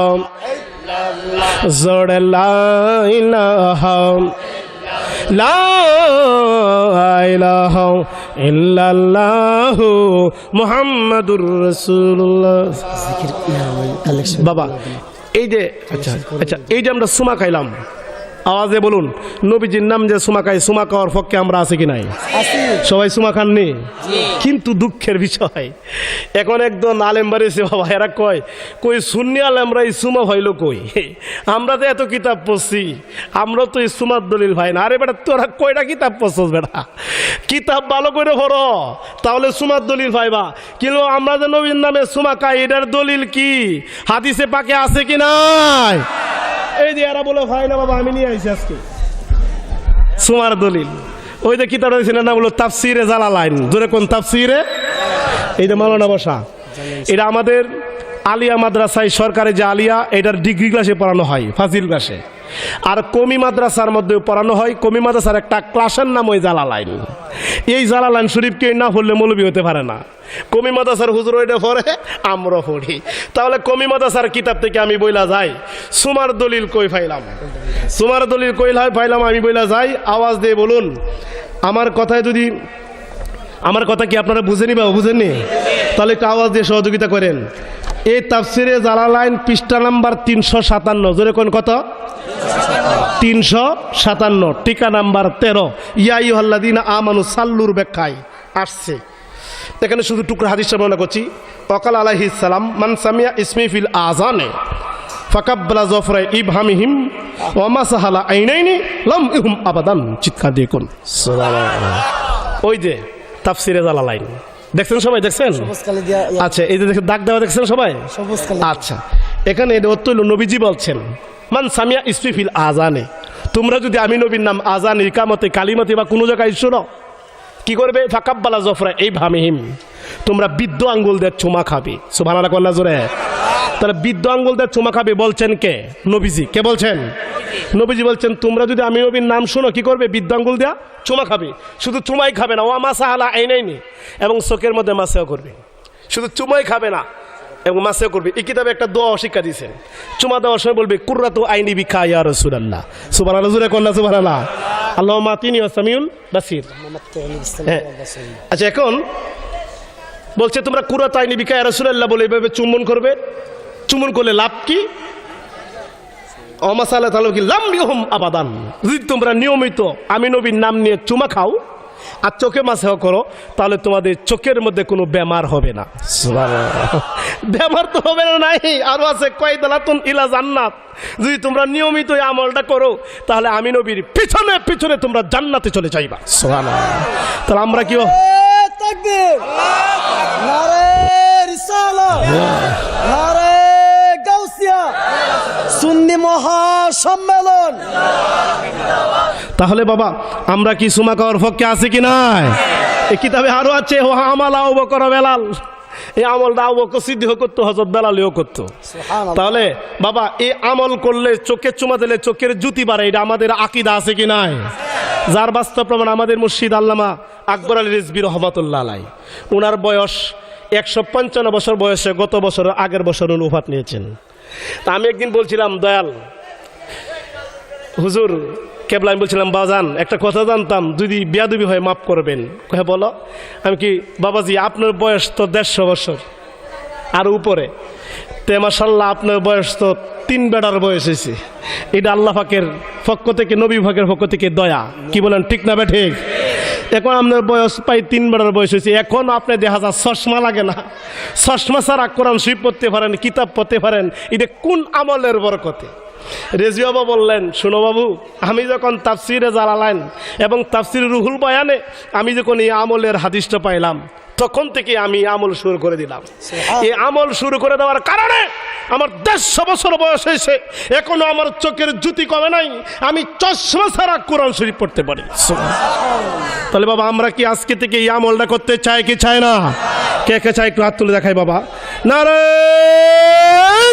জোড়ে লা ইলাহা লা ইলাহা ইল্লাল্লাহু মুহাম্মাদুর রাসূলুল্লাহ। বাবা এই যে আচ্ছা এই যে আমরা সুমা খাইলাম, আওয়াজে বলুন নবীজির নাম যে সুমা খাই, সুমা খাওয়ার পক্ষে আমরা আছি কি নাই? সবাই সুমা খাননি? কিন্তু দুঃখের বিষয় এখন একদম আলেম বাড়িছে বাবা, এরা কই সুন্নি আলেমরা এই সুমা ভাইলো কই? আমরা তো এত কিতাব পড়ছি, আমরা তো এই সুমার দলিল ভাই না। আরে বেটা তোরা কয়টা কিতাব পড়ছস বেটা? কিতাব ভালো করে পড়ো, তাহলে সুমার দলিল ভাইবা। কিন্তু আমরা যে নবীর নামে সুমা খাই, এটার দলিল কি? হাদিসে পাকে আছে কি নাই? এই যে এরা বলে ভাই না বাবা আমি নিয়ে আইছি আজকে সুমার দলিল। ওই যে কিতাব রয়েছে না বলো তাফসিরে জালালাইন, জোরে কোন তাফসিরে? এই যে মাওলানা বসা, এটা আমাদের আলিয়া মাদ্রাসায় সরকারি যে আলিয়া এটার ডিগ্রি ক্লাসে পড়ানো হয়, ফাজিল ক্লাসে। আর কমি মাদ্রাসার মধ্যে পড়ানো হয়। কমি মাদ্রাসার একটা ক্লাসের নাম ওই জালালাইন। এই জালালাইন শরীফকে না পড়লে মৌলবি হতে পারে না। কমি মাদ্রাসার হুজুর ওইটা পড়ে, আমরা পড়ি। তাহলে কমি মাদ্রাসার কিতাব থেকে আমি বইলা যাই সুমার দলিল কই পাইলাম, সুমার দলিল কই পাইলাম আমি বইলা যাই। আওয়াজ দিয়ে বলুন আমার কথায় যদি, আমার কথা কি আপনারা বুঝেনি বা বুঝেননি? তাহলে একটু আওয়াজ দিয়ে সহযোগিতা করেন। এই তাফসিরে জালালাইন পৃষ্ঠা নাম্বার 357, জোরে কোন কত? 357, টিকা নাম্বার 13, ইয়া আইয়ুহাল্লাযীনা আমানু সাল্লুর ব্যাখ্যায় আসছে। এখানে শুধু টুকরা হাদিসটা বর্ণনা করছি। ওয়াকাল আলাইহিস সালাম মান সামিয়া ইসমি ফিল আযানে ফাকাব্বালা যফরা ইবহামিহিম ওয়া মাসাহালা আইনাইনি লাম ইহুম আবাদান। চিৎকার দিয়ে কোন সুবহানাল্লাহ। ওই যে তাফসিরে জালালাইন দেখছেন সবাই? দেখছেন? আচ্ছা, এই যে দাগ দেওয়া দেখছেন সবাই? আচ্ছা, এখানে এটা অত্যন্ত নবীজি বলছেন মান সামিয়া ইসমি ফিল আযানে, তোমরা যদি আমি নবীর নাম আযান, ইকামতে, কালিমাতে বা কোনো জায়গায় শোনো, কি করবে? ফাকাব্বালা যফরা ইবহামিহিম, তোমরা বৃদ্ধ আঙ্গুল দিয়ে চুমা খাবে। সুবহানাল্লাহ কল্লা জোরে। তাহলে বৃদ্ধ আঙ্গুল দিয়ে চুমা খাবে বলছেন কে? নবীজি। কে বলছেন? নবীজি বলছেন তোমরা যদি আমি নবীর নাম শোনো কি করবে? বৃদ্ধ আঙ্গুল দেয়া চুমা খাবে। শুধু চুমাই খাবে না, ওয়া মাসাহালা আইনাইনি, এবং চোখের মধ্যে মাসেও করবে। শুধু চুমাই খাবে না এবং মাসেও করবে। এই কিতাবে একটা দোয়া শিক্ষা দিয়েছেন। চুমা দেওয়ার সময় বলবে কুররাতু আইনি বিকা ইয়া রাসূলুল্লাহ। সুবহানাল্লাহ জোরে কোন সুবহানাল্লাহ। আল্লাহুম্মা আতিনি ওয়াসামিউল বাসির। আচ্ছা, এখন বলছে তোমরা কুররাতু আইনি বিকা ইয়া রাসূলুল্লাহ বলে এভাবে চুম্বন করবে। চুম্বন করলে লাভ কি? অমাসালা তাহলে কি লাম ইহুম আবাদান, যদি তোমরা নিয়মিত আমি নবীর নাম নিয়ে চুমা খাও আর চোখে মাসেও করো তাহলে তোমাদের চোখের মধ্যে কোনো বেমার হবে না। বেমার তো হবে না, নাই আরো আছে কয়দালাতুন ইলা জান্নাত, যদি তোমরা নিয়মিত এই আমলটা করো তাহলে আমি নবীর পিছনে পিছনে তোমরা জান্নাতে চলে যাইবা। সুবহানাল্লাহ। তাহলে আমরা কি তাকবীর, নারে রিসালাত, নারে গাউসিয়া, সুন্নি মহাসম্মেলন। তাহলে বাবা আমরা কি সুমা খাওয়ার পক্ষে আছে কি নাই? এই কিতাবে আরো আছে ও আমাল আবু বকর বেলাল, এই আমলটা আবু বকর সিদ্দিক করতো, হযরত বেলালও করতো। তাহলে বাবা এই আমল করলে চোখে চুমা দিলে চোখের জ্যোতি বাড়ে, এটা আমাদের আকীদা আছে কি নাই? যার বাস্তব প্রমাণ আমাদের মুর্শিদ আল্লামা আকবর আলী রিজভী রহমাতুল্লাহ আলাইহি, ওনার বয়স 155 বছর বয়সে গত বছর আগের বছর উনি ওফাত নিয়েছেন। তা আমি একদিন বলছিলাম দয়াল হুজুর কেবলা, আমি বলছিলাম বাজান একটা কথা জানতাম, যদি বেয়াদবি হয় মাফ করবেন। কহে বলো। আমি কি বাবাজি আপনার বয়স তো 150 বছর আর উপরে, তে মাশাআল্লাহ আপনার বয়স তো 3 বেড়ার বয়স হয়েছে। এটা আল্লাহ পাকের পক্ষ থেকে, নবী পাকের পক্ষ থেকে দয়া। কি বলেন ঠিক না বে ঠিক? এখন আপনার বয়স প্রায় 3 বেড়ার বয়স হয়েছে, এখন আপনি দেখা যায় চশমা লাগে না, চশমা ছাড়া কোরআন শরীফ পড়তে পারেন, কিতাব পড়তে পারেন। এটা কোন আমলের বরকতে? রেজি বাবা বললেন শোনো বাবু, আমি যখন তাফসিরে জালালাইন এবং তাফসির রুহুল বয়ানে আমি যখন এই আমলের হাদিসটা পাইলাম তখন থেকে আমি আমল শুরু করে দিলাম। এই আমল শুরু করে দেওয়ার কারণে আমার 150 বছর বয়স হয়েছে, এখনো আমার চোখের জ্যোতি কমে নাই, আমি চশমা ছাড়া কোরআন শরীফ পড়তে পারি। তাহলে বাবা আমরা কি আজকে থেকে এই আমলটা করতে চাই কি চাই না? কে কে চাই একটু হাত তুলে দেখাই বাবা। নারে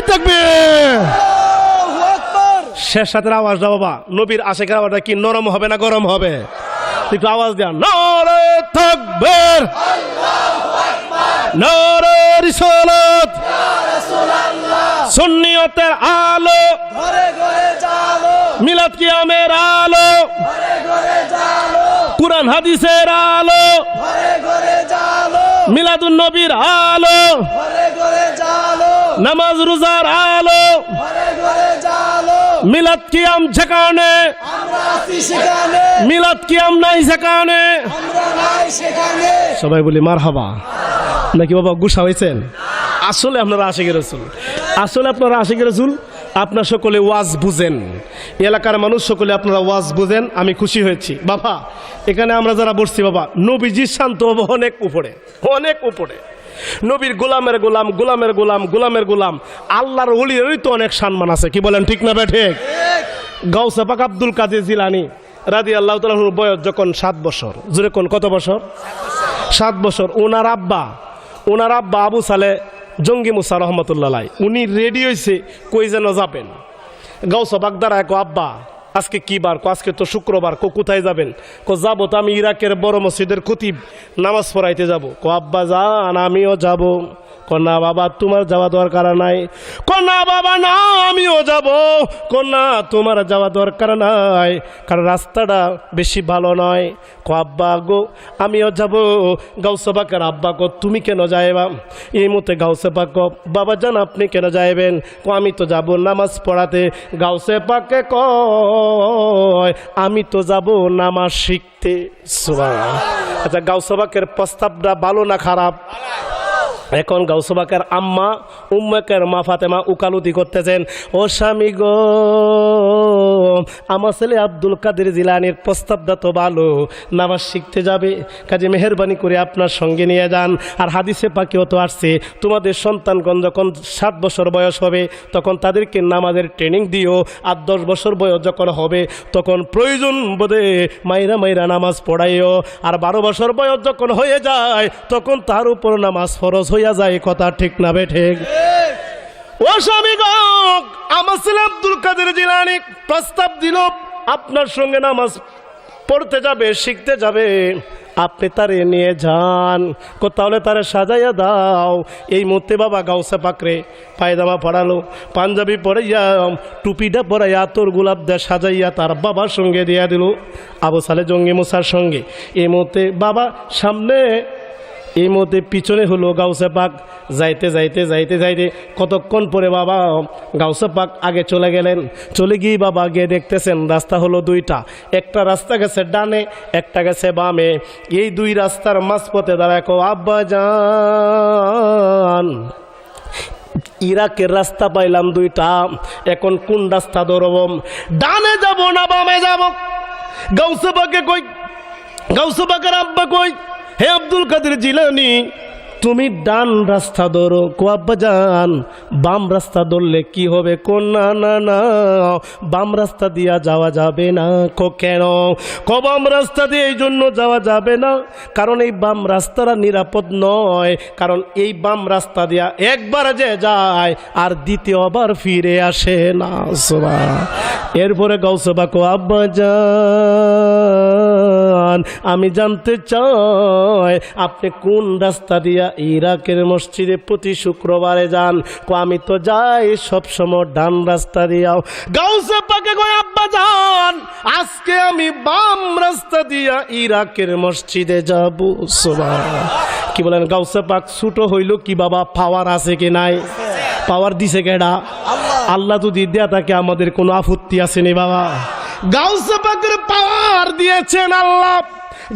তাকবীর। শেষ সাথে আওয়াজ দাও বাবা, নবীর আশিকের আওয়াজটা কি নরম হবে না গরম হবে? একটু আওয়াজ দেন। নারে তাকবীর, নারে রিসালাত, সুন্নিয়তের আলো, মিলাদ কিয়ামের আলো, কুরআন হাদিসের আলো, মিলাদুন নবীর আলো, নামাজ রোজার আলো, মিলাদ কিয়াম যেখানে, মিলাদ কিয়াম নাই সেখানে। সবাই বলি মারহাবা। নাকি বাবা গুসা হয়েছেন? আসলে আপনারা আশিকের রাসূল, আসলে আপনারা আশিকের রাসূল, আপনার সকলে ওয়াজ বুঝেন, এলাকার মানুষ সকলে আপনারা ওয়াজ বুঝেন, আমি খুশি হয়েছি বাবা। এখানে আমরা যারা বসছি বাবা, নবীজির শান্ত অনেক উপরে, অনেক উপরে। নবীর গোলামের গোলাম, গোলামের গোলাম, গোলামের গোলাম। আল্লাহর ওলিরই তো অনেক সম্মান আছে, কি বলেন ঠিক না ঠিক? গাউসে পাক আব্দুল কাদের জিলানী রাদিয়াল্লাহু তাআলার বয়স যখন 7 বছর, জোরে কোন কত বছর? 7 বছর। ওনার আব্বা আবু সালে জঙ্গি মুসা রহমতুল্লাহ আলাইহি, উনি রেডি হয়েছে কই যেন যাবেন। গাউসে পাক দাঁড়ায়, কো আব্বা আজকে কি বার? কো আজকে তো শুক্রবার। কো কোথায় যাবেন? কো যাবো তো আমি ইরাকের বড় মসজিদের খতিব নামাজ পড়াইতে যাব। কো আব্বা যান, আমিও যাব। কো না বাবা তোমার যাওয়া দরকার নাই। কো না বাবা না আমিও যাব। কো না তোমার যাওয়া দরকার নাই, কারণ রাস্তাটা বেশি ভালো নয়। কো আব্বা গো আমিও যাব। গাউসে পাকের আব্বা কো তুমি কেন যাইবা? এই মতে গাউসে পাক কো বাবা জান আপনি কেন যাইবেন? কো আমি তো যাব নামাজ পড়াতে। গাউসে পাকে কয় আমি তো যাব নামাজ শিখতে। সুবহানাল্লাহ। আচ্ছা গাউসে পাকের প্রস্তাবটা ভালো না খারাপ? এখন গাউসে পাকের আম্মা উম্মেকের মা ফাতেমা উকালতি করতেছেন, ও স্বামী গো আমার ছেলে আব্দুল কাদের জিলানীর প্রস্তাবটা তো ভালো, নামাজ শিখতে যাবে, কাজে মেহেরবানি করে আপনার সঙ্গে নিয়ে যান। আর হাদিসে পাকেও তো আসছে তোমাদের সন্তানগণ যখন 7 বছর বয়স হবে তখন তাদেরকে নামাজের ট্রেনিং দিও, আর 10 বছর বয়স যখন হবে তখন প্রয়োজন বোধে মাইরা নামাজ পড়াইও, আর 12 বছর বয়স যখন হয়ে যায় তখন তার উপর নামাজ ফরজ হইয়া যায়। কথা ঠিক না বে ঠিক? ও স্বামী গো আমার ছেলে আব্দুল কাদের জিলানী প্রস্তাব দিল আপনার সঙ্গে নামাজ পড়তে যাবে, শিখতে যাবে, আপনি তারে নিয়ে যান। তাহলে তারে সাজাইয়া দাও। এই মুহূর্তে বাবা গাউসে পাকরে পায়জামা পরালো, পাঞ্জাবি পরাইয়া টুপিটা পরাইয়া আতর গোলাপ দিয়ে সাজাইয়া তার বাবার সঙ্গে দিয়া দিল, আবু সালে জঙ্গি মুসার সঙ্গে। এই মুহূর্তে বাবা সামনে, এই মধ্যে পিছনে হলো গাউসে পাক। যাইতে যাইতে যাইতে যাইতে কতক্ষণ পরে বাবা গাউসে পাক আগে চলে গেলেন। চলে গিয়ে বাবা গিয়ে দেখতেছেন রাস্তা হলো 2টা, একটা রাস্তা গেছে ডানে, একটা গেছে বামে। এই 2 রাস্তার মাঝপথে দাঁড়ায় কো আব্বা জান ইরাকের রাস্তা পাইলাম 2টা, এখন কোন রাস্তা ধরব? ডানে যাব না বামে যাব? গাউসে পাকে কই, গাউসে পাকের আব্বা কই, হে আব্দুল কাদের জিলানী তুমি ডান রাস্তা ধরো। কো আব্বা জান বাম রাস্তা ধরলে কি হবে? কো না না না বাম রাস্তা দিয়া যাওয়া যাবে না। কো কেন? কো বাম রাস্তা দিয়ে এই জন্য যাওয়া যাবে না কারণ এই বাম রাস্তাটা নিরাপদ নয়, কারণ এই বাম রাস্তা দিয়া একবার যে যায় আর দ্বিতীয়বার ফিরে আসে না। এরপরে গাউসে পাক কো আব্বা জান আমি জানতে চাই আপনি কোন রাস্তা দিয়া ইরাকের মসজিদে প্রতি শুক্রবারে যান? কো আমি তো যাই সব সময় ডান রাস্তা দিয়াও। গাউসে পাকে কয় আব্বা জান আজকে আমি বাম রাস্তা দিয়া ইরাকের মসজিদে যাব। সুবহানাল্লাহ। কি বলেন? গাউসে পাক ছোট হইল কি বাবা, পাওয়ার আছে কি নাই? পাওয়ার দিছে কেডা? আল্লাহ যদি দেয়া থাকে আমাদের কোনো আপত্তি আসেনি বাবা। গাউসে পাকের পাওয়ার দিয়েছেন আল্লাহ।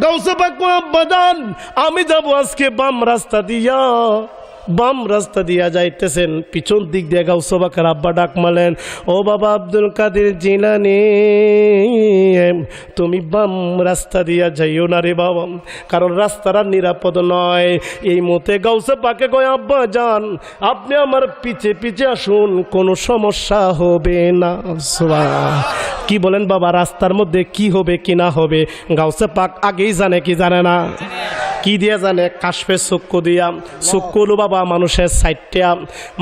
গাউসে পাক আব্বা জান আমি যাব আজকে বাম রাস্তা দিয়া। বাম রাস্তা দিয়া যাইতেছেন, পিছন দিক দিয়ে গাউসে পাকের আব্বা ডাক মারলেন, ও বাবা আব্দুল কাদের জিলানী তুমি বাম রাস্তা দিয়া যাইও না রে বাবা, কারণ রাস্তাটা নিরাপদ নয়। এই মতে গাউসে পাকে কয় আব্বা জান আপনি আমার পিছে পিছে আসুন, কোনো সমস্যা হবে না। কি বলেন বাবা? রাস্তার মধ্যে কি হবে কি না হবে গাউসে পাক আগেই জানে কি জানে না? কি দিয়া জানে? কাশফে চক্ষু দিয়া। চক্ষু হলো বাবা মানুষের 60টা,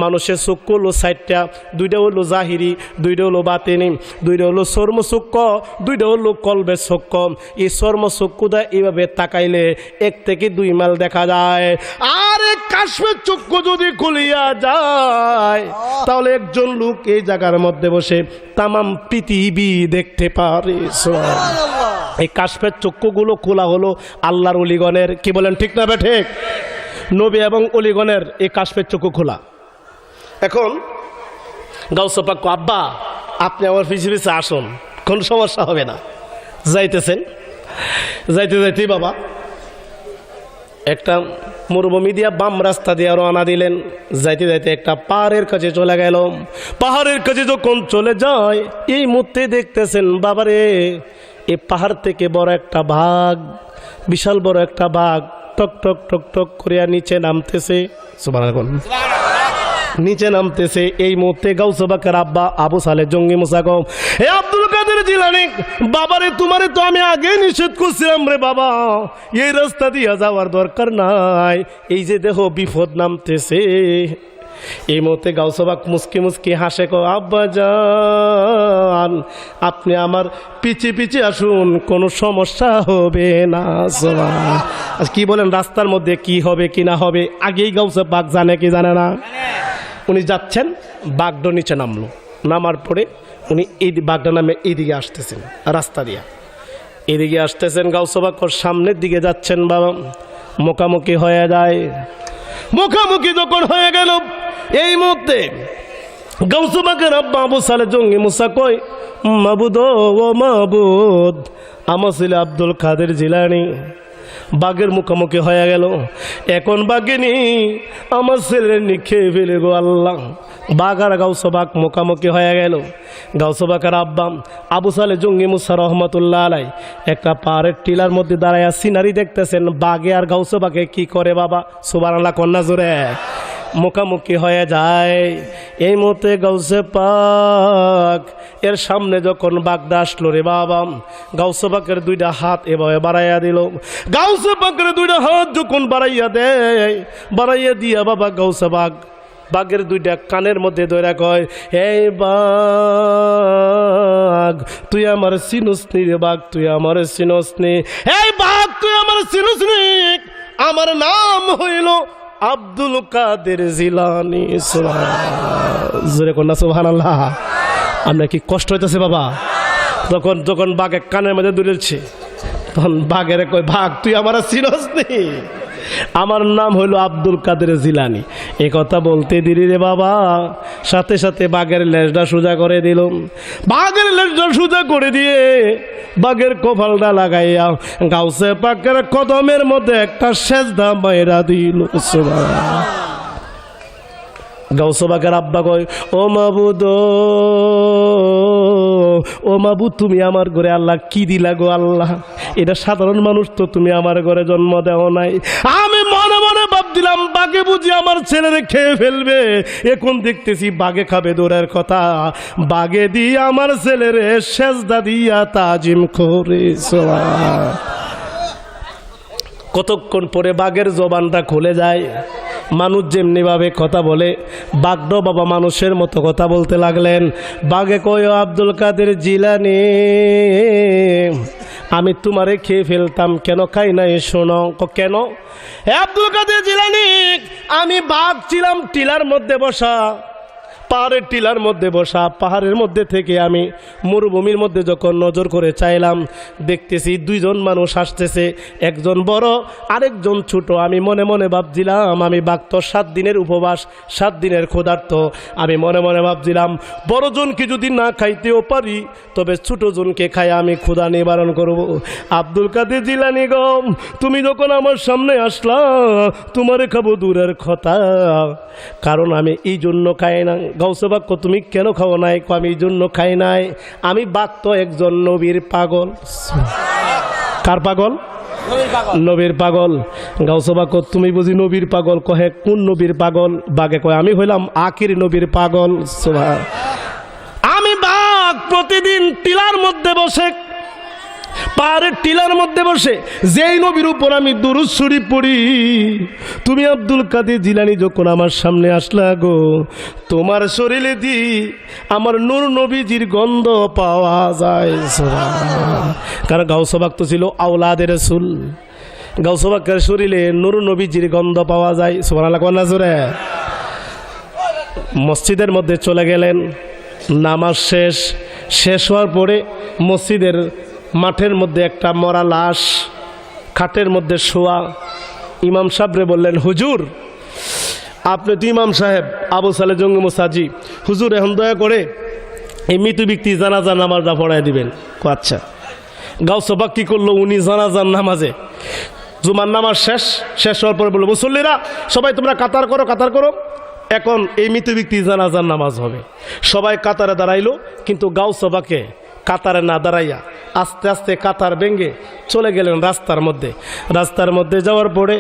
মানুষের চক্ষু হলো 60টা, 2টা হলো জাহিরি, 2টা হলো বাতিনি, 2টা হলো চর্ম চক্ষু, 2টা হলো কলবে চক্ষু। এই চর্ম চক্ষুটা এইভাবে তাকাইলে 1 থেকে 2 মাইল দেখা যায়। আর কাশফে চক্ষু যদি খুলিয়া যায় তাহলে একজন লোক এই জায়গার মধ্যে বসে তামাম পৃথিবী দেখতে পারে। এই কাশফের চক্ষুগুলো খোলা হলো আল্লাহর ওলিগণের। কি বলেন ঠিক না ঠিক? নবী এবং ওলিগণের এই কাশফের চক্ষু খোলা। এখন গাউসে পাক কো আব্বা আপনি আমার পিছে পিছে আসুন, কোনো সমস্যা হবে না। যাইতেছেন, যাইতে যাইতেই বাবা একটা মরুভূমি দিয়া বাম রাস্তা দিয়ে রওনা দিলেন। যাইতে যাইতে একটা পাহাড়ের কাছে চলে গেল। পাহাড়ের কাছে যখন চলে যায় এই মুহূর্তে দেখতেছেন বাবারে এই পাহাড় থেকে বড় একটা বাঘ, বিশাল বড় একটা বাঘ টক টক টক টক করিয়া নিচে নামতেছে, সুবহানাল্লাহ, নিচে নামতেছে। এই মুহূর্তে গাউসে পাকের আব্বা আবু সালে জঙ্গি মুসা কও, হে আব্দুল কাদের জিলানী, বাবারে তোমারে তো আমি আগে নিষেধ করছিলাম রে বাবা, এই রাস্তা দিয়ে যাওয়ার দরকার নাই, এই যে দেখো বিপদ নামতেছে। এই মুহূর্তে গাউসে পাক মুস্কি মুস্কি হাসে কো, আব্বা জান আপনি আমার পিছে পিছে আসুন, কোনো সমস্যা হবে না। সুবহানাল্লাহ। কি বলেন, রাস্তার মধ্যে কি হবে কি না হবে আগেই গাউসে পাক জানে কি জানে না। উনি যাচ্ছেন, বাগডো নিচে নামলো, নামার পরে উনি এই বাগডা নামে এইদিকে আসতেছেন, রাস্তা দিয়া এদিকে আসতেছেন। গাউসে পাক সামনের দিকে যাচ্ছেন, বাবা মুখামুখি হয়ে যায়। মুখামুখি যখন হয়ে গেল, এই মুহূর্তে গাউসে পাকের আব্বা আবু সালে জঙ্গি মুসা কই, মাবুদ ও মাবুদ, আমার ছেলে আব্দুল কাদের জিলানী বাঘের মুখোমুখি হয়ে গেল। এখন বাঘিনী আমার ছেলের খেয়ে ফেলে গো আল্লাহ। বাঘ আর গাউসে পাক মুখোমুখি হয়ে গেল। গাউসে পাকের আব্বা আবু সালে জঙ্গি মুসা রহমতুল্লাহ আলাই একটা পাহাড়ের টিলার মধ্যে দাঁড়াইয়া সিনারি দেখতেছেন, বাঘে আর গাউসে পাকে কি করে বাবা, সুবহানাল্লাহ কন্যা জোরে। মুখামুখি হয়ে যায়। এই মুহূর্তে গাউসে পাক এর সামনে যখন বাগদা আসলো রে বাবা, গাউসে পাকের দুইটা হাত এভাবে বাড়াইয়া দিল। গাউসে পাকের দুইটা হাত যখন বাড়াইয়া দেয়, বাড়াইয়া দিয়া বাবা গাউসে পাক বাঘের দুইটা কানের মধ্যে ধরে কয়, এই বাঘ তুই আমার চিনুসনি রে বাঘ, তুই আমার চিনুসনি, এই বাঘ তুই আমার চিনুসনি, আমার নাম হইল আব্দুল কাদের জিলানী। জোরে কন্যা সুবহানাল্লাহ। আপনার কি কষ্ট হইতেছে বাবা? তখন যখন বাঘে কানের মধ্যে দুলেছে, তখন বাঘের কই, বাঘ তুই আমার চিনস নি, আমার নাম হইল আব্দুল কাদের জিলানী। এ কথা বলতে দিলি রে বাবা, সাথে সাথে বাঘের লেজটা সোজা করে দিল। বাঘের লেজটা সোজা করে দিয়ে বাঘের কপালটা লাগাইয়া গাউসে পাকের কদমের মধ্যে একটা সেজদা মাইরা দিল। গাউসে পাকের আব্বা কয়, ও মাবুদ, ও মাবুদ তুমি আমার ঘরে আল্লাহ কি দিলা গো আল্লাহ, এটা সাধারণ মানুষ তো, তুমি আমার ঘরে জন্ম দেও নাই। আমি মনে মনে ভাবছিলাম বাঘে বুঝি আমার ছেলেরে খেয়ে ফেলবে, এখন দেখতেছি বাঘে খাবে দূরের কথা, বাঘে দিয়ে আমার ছেলেরে সেজদা দিয়া তাজিম করেছে। কতক্ষণ পরে বাঘের জবানটা খুলে যায়। মানুষ যেমনিভাবে কথা বলে, বাঘটাও বাবা মানুষের মতো কথা বলতে লাগলেন। বাঘে কয়, আব্দুল কাদের জিলানী, আমি তোমারে খেয়ে ফেলতাম, কেন খাই নাই শোনো। কেন? হে আব্দুল কাদের জিলানী, আমি বাঘ ছিলাম টিলার মধ্যে বসা, পাহাড়ের টিলার মধ্যে বসা, পাহাড়ের মধ্যে থেকে আমি মরুভূমির মধ্যে যখন নজর করে চাইলাম, দেখতেছি দুইজন মানুষ আসতেছে, একজন বড় আরেকজন ছোট। আমি মনে মনে ভাবছিলাম, আমি বাঘ তো 7 দিনের উপবাস, 7 দিনের ক্ষুধার্ত। আমি মনে মনে ভাবছিলাম বড়জনকে যদি না খাইতেও পারি, তবে ছোটজনকে খাই আমি ক্ষুধা নিবারণ করব। আব্দুল কাদের জিলানী গো, তুমি যখন আমার সামনে আসলা, তোমারে খাবো দূরের কথা, কারণ আমি এই জন্য খাই না। গাউসে পাক তুমি কেন খাও নাই? আমি এই জন্য খাই নাই, আমি বাঘ তো একজন নবীর পাগল। কার পাগল? নবীর পাগল। গাউসে পাক তুমি বুঝি নবীর পাগল? কহে কোন নবীর পাগল? বাঘে কয় আমি হইলাম আখির নবীর পাগল। আমি বাঘ প্রতিদিন টিলার মধ্যে বসে, পাহাড়ের টিলার মধ্যে বসে যেই নবীর উপর আমি দুরূদ শরীফ পড়ি, তুমি আব্দুল কাদের জিলানী যখন আমার সামনে আসলা গো, তোমার শরীরে দি আমার নূর নবীজির গন্ধ পাওয়া যায়। কারণ গাউসে পাক তো ছিল আওলাদের রাসূল, গাউসে পাকের শরীরে নূর নবীজির গন্ধ পাওয়া যায়। সুবহানাল্লাহ কন্যা জোরে। মসজিদের মধ্যে চলে গেলেন। নামাজ শেষ হওয়ার পরে মসজিদের মাঠের মধ্যে একটা মরা লাশ, খাটের মধ্যে শোয়া। ইমাম সাহেবরে বললেন, হুজুর আপনি তো ইমাম সাহেব আবু সালে জঙ্গি মুসাজি, হুজুর এখন দয়া করে এই মৃত ব্যক্তি জানাজার নামাজটা পড়াই দিবেন। আচ্ছা। গাউসে পাক কি করলো, উনি জানাজার নামাজে, জুমার নামাজ শেষ হওয়ার পরে বললো, মুসল্লিরা সবাই তোমরা কাতার করো, কাতার করো, এখন এই মৃত ব্যক্তি জানাজার নামাজ হবে। সবাই কাতারে দাঁড়াইলো, কিন্তু গাউসে পাকে কাতারে না দাঁড়াইয়া আস্তে আস্তে কাতার ভেঙে চলে গেলেন রাস্তার মধ্যে যাওয়ার পরে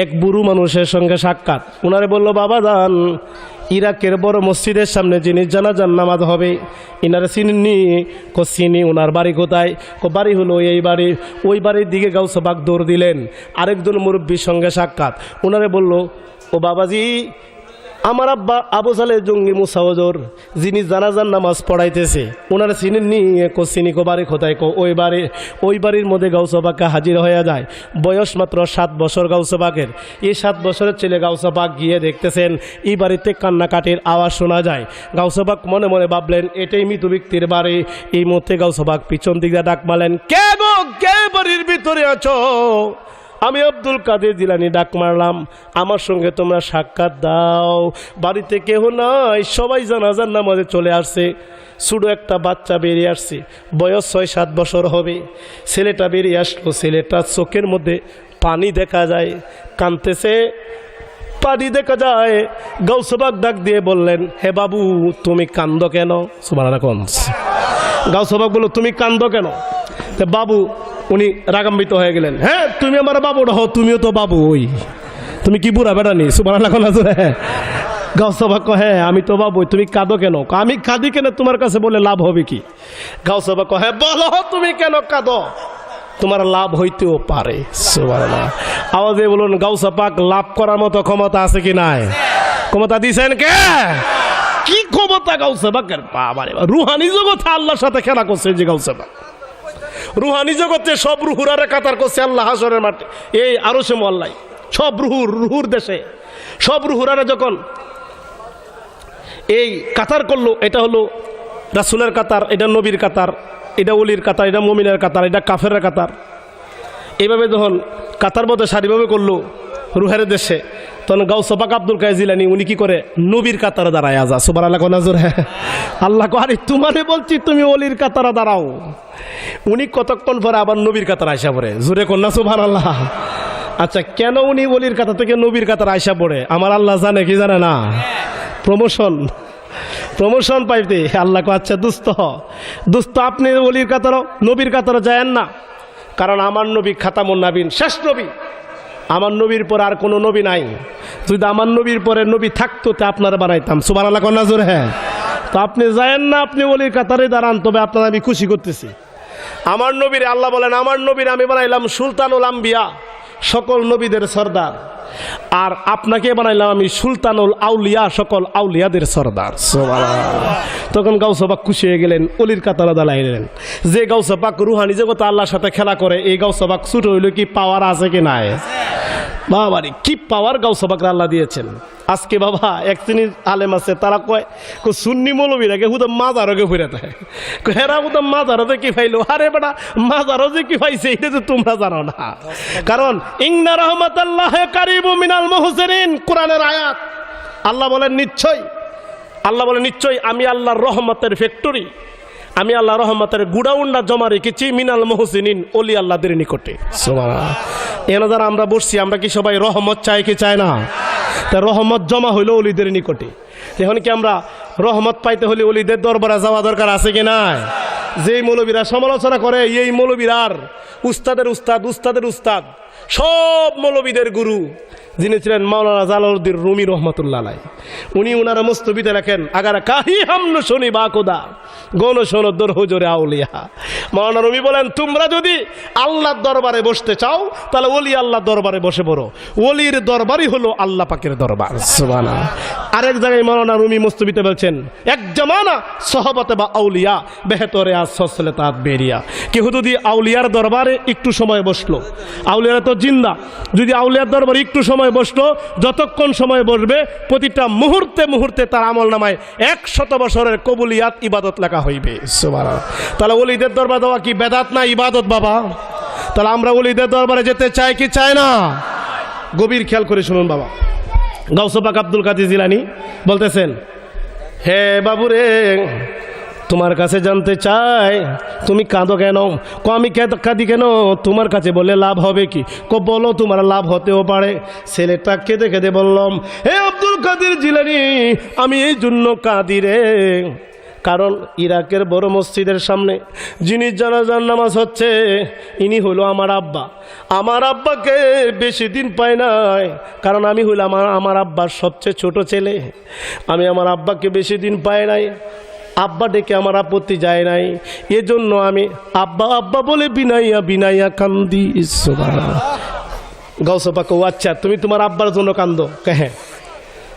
এক বুড়ো মানুষের সঙ্গে সাক্ষাৎ। ওনারে বলল, বাবা যান, ইরাকের বড় মসজিদের সামনে যিনি জানাজার নামাজ হবে ইনারে চিনি? চিনি। ওনার বাড়ি কোথায়? বাড়ি হলো এই বাড়ি। ওই বাড়ির দিকে গাউসে পাক দৌড় দিলেন। আরেকজন মুরব্বীর সঙ্গে সাক্ষাৎ। ওনারে বলল, ও বাবাজি, আমার আব্বা আবু সালেহ জঙ্গি মুসা হুজুর যিনি জানাজার নামাজ পড়াইতেছে ওনারা চিনেননি? চিনি। বাড়ি কোথায়? ওই বাড়ির মধ্যে গাউসে পাক হাজির হয়ে যায়। বয়স মাত্র 7 বছর গাউসে পাকের। এই 7 বছরের ছেলে গাউসে পাক গিয়ে দেখতেছেন এই বাড়িতে কান্নাকাটির আওয়াজ শোনা যায়। গাউসে পাক মনে মনে ভাবলেন এটাই মৃত ব্যক্তির বাড়ি। এই মুহূর্তে গাউসে পাক পিছন দিকে ডাক মারলেন, কে গো, কে বাড়ির ভিতরে আছো? আমি আব্দুল কাদের জিলানী ডাক মারলাম, আমার সঙ্গে তোমরা সাক্ষাৎ দাও। বাড়িতে কেহ নাই, সবাই জানাজার নামাজে চলে আসছে। ছোটো একটা বাচ্চা বেরিয়ে আসছে, বয়স 6-7 বছর হবে। ছেলেটা বেরিয়ে আসলো, ছেলেটার চোখের মধ্যে পানি দেখা যায়, কাঁদতেছে, পানি দেখা যায়। গাউসে পাক ডাক দিয়ে বললেন, হে বাবু, তুমি কান্দো কেন? সুবহানাল্লাহ। গাউসে পাক বলল, তুমি কান্দো কেন? বাবু উনি রাগান্বিত হয়ে গেলেন। হ্যাঁ, তুমি আমার বাবু হো, তুমিও তো বাবু। ওই তুমি কি বুড়া বেড়ানি? সুবহানাল্লাহ। হ্যাঁ। গাউসে পাক, হ্যাঁ আমি তো বাবু, তুমি কাঁদো কেন? আমি কাঁদি কেন তোমার কাছে বলে লাভ হবে কি? গাউসে পাক, হ্যাঁ বলো তুমি কেন কাঁদো, তোমার লাভ হইতেও পারে। সুবহানাল্লাহ। আওয়াজে বলুন, গাউসে পাক লাভ করার মতো ক্ষমতা আছে কি নাই? ক্ষমতা দিয়েছেন কে? কি ক্ষমতা গাউসে পাকের? বাবারে, রুহানি জগতে আল্লাহর সাথে খেলা করছে যে গাউসে পাক। রুহানি জগতে সব রুহুরারে কাতার করছে আল্লাহ হাসরের মাঠে, এই আরশে মোয়াল্লায় সব রুহুর দেশে সব রুহুরারে যখন এই কাতার করলো, এটা হলো রাসূলের কাতার, এটা নবীর কাতার, এটা ওলির কাতার, এটা মুমিনের কাতার, এটা কাফেরের কাতার। এইভাবে যখন কাতার মধ্যে সারিভাবে করলো রুহের দেশে, তখন গাউসে পাক আব্দুল কাদের জিলানী উনি কি করে? নবীর কাতারে দাঁড়ায় আজা। সুবহানাল্লাহ। হ্যাঁ, আল্লাহ আরে তোমারে বলছি তুমি ওলির কাতারে দাঁড়াও। উনি কতক্ষণ পরে আবার নবীর কাতার আয়সা পড়ে। জোরে কন্যা সুবহানাল্লাহ। আচ্ছা, কেন উনি ওলির কাতার থেকে নবীর কাতার আয়সা পড়ে? আমার আল্লাহ জানে কি জানে না? প্রমোশন পাইতে আল্লাহ। আচ্ছা দুস্থ আপনি ওলির কাতারও নবীর কাতারও যায়েন না, কারণ আমার নবী খাতামুন নবীন, শেষ নবী। আমার নবীর পর আর কোনো নবী নাই। যদি আমার নবীর পরে নবী থাকতো তা আপনারা বানাইতাম। সুবহানাল্লাহ কন্যা জোরে। হ্যাঁ, তো আপনি যায়েন না, আপনি ওলির কাতারে দাঁড়ান, তবে আপনারা আমি খুশি করতেছি। আমার নবীর আল্লাহ বলেন, আমার নবীর আমি বানাইলাম সুলতানুল আম্বিয়া, সকল নবীদের সর্দার, আর আপনাকে বানাইলাম আমি সুলতানুল আউলিয়া, সকল আউলিয়াদের সর্দার। সুবহানাল্লাহ। তখন গাউসে পাক খুশি হয়ে গেলেন, ওলির কাতারে দাঁড়াইলেন। যে গাউসে পাক রুহানি জগতে আল্লাহর সাথে খেলা করে, এই গাউসে পাক ছোট হইল কি পাওয়ার আছে কি নাই? বাবারে, কি পাওয়ার গাউসে পাকরে আল্লাহ দিয়েছেন। আজকে বাবা এক শ্রেণীর আলেম আছে, তারা কয় সুন্নি মৌলবীরাকে হুদা মাজারকে ফিরে থাকে, হেরা হুদা মাজারতে কি পাইলো? আরে বেটা, মাজারও যে কি পাইছে এটা তো তোমরা জানো না। কারণ ইন্না রাহমাতাল্লাহ কারিবু মিনাল মুহসিনিন, কোরআনের আয়াত। আল্লাহ বলেন নিশ্চয় আমি আল্লাহর রহমতের ফ্যাক্টরি, আমি আল্লাহ রহমতের গুড়াউন্ডা জমা রেখেছি মিনাল মুহসিনিন, ওলি আল্লাহদের নিকটে। সুবহানাল্লাহ। এখানে যারা আমরা বসছি, আমরা কি সবাই রহমত চাই কি চাই না? তা রহমত জমা হইলো ওলিদের নিকটে। এখন কি আমরা রহমত পাইতে হলে ওলিদের দরবারে যাওয়া দরকার আছে কি না? যেই মৌলবীরা সমালোচনা করে, এই মৌলবীরার উস্তাদের উস্তাদ, সব মৌলবীদের গুরু যিনি ছিলেন মাওলানা জালালউদ্দিন রুমি রহমতুল্লাহ আলাইহি। উনি উনারা মুস্তবিতে লেখেন, আগার কাহি হামন শুনি বা খোদা গণ শোনো দর হুজুরে আউলিয়া। মাওলানা রুমি বলেন, তোমরা যদি আল্লাহর দরবারে বসতে চাও তাহলে ওলি আল্লাহর দরবারে বসে পড়ো। ওলির দরবারই হলো আল্লাহ পাকের দরবার। সুবহানাল্লাহ। আরেক জায়গায় মাওলানা রুমি মুস্তবিতে বলছেন, এক জামানা সহবতে বা আউলিয়া বেহতরে আসসলেতাত বেরিয়া। কেউ যদি আউলিয়ার দরবারে একটু সময় বসলো, আউলিয়ারা তো জিন্দা, যদি আউলিয়ার দরবারে একটু সময় বসলো, যতক্ষণ সময় বসবে প্রতিটা মুহূর্তে তার আমল নামায় 100 বছরের কবুলিয়াত ইবাদত লেখা হইবে। সুবহানাল্লাহ। তাহলে ওলিদের দরবার দেওয়া কি বেদাত না ইবাদত বাবা? তাহলে আমরা ওলিদের দরবারে যেতে চাই কি চাই না? গভীর খেয়াল করে শুনুন বাবা। গাউসে পাক আব্দুল কাদের জিলানী বলতেছেন, হে বাবুরে, তোমার কাছে জানতে চাই তুমি কাঁদো কেন? আমি কাঁদি কেন? তোমার কাছে বলে লাভ হবে কি? বলো, তোমার লাভ হতেও পারে। ছেলেটা কেঁদে বললাম, হে আব্দুল কাদের জিলানী, আমি এই জন্য কাঁদি রে, কারণ ইরাকের বড় মসজিদের সামনে যিনি জানাজার নামাজ হচ্ছে ইনি হলো আমার আব্বা। আমার আব্বাকে বেশি দিন পাই নাই, কারণ আমি হইলাম আমার আব্বার সবচেয়ে ছোট ছেলে। আমি আমার আব্বাকে বেশি দিন পাই নাই, আব্বা ডেকে আমার আপত্তি যায় নাই, এজন্য আমি আব্বা আব্বা বলে বিনাইয়া বিনাইয়া কান্দি। গাউসে পাক, ও আচ্ছা, তুমি তোমার আব্বার জন্য কান্দো? হ্যাঁ।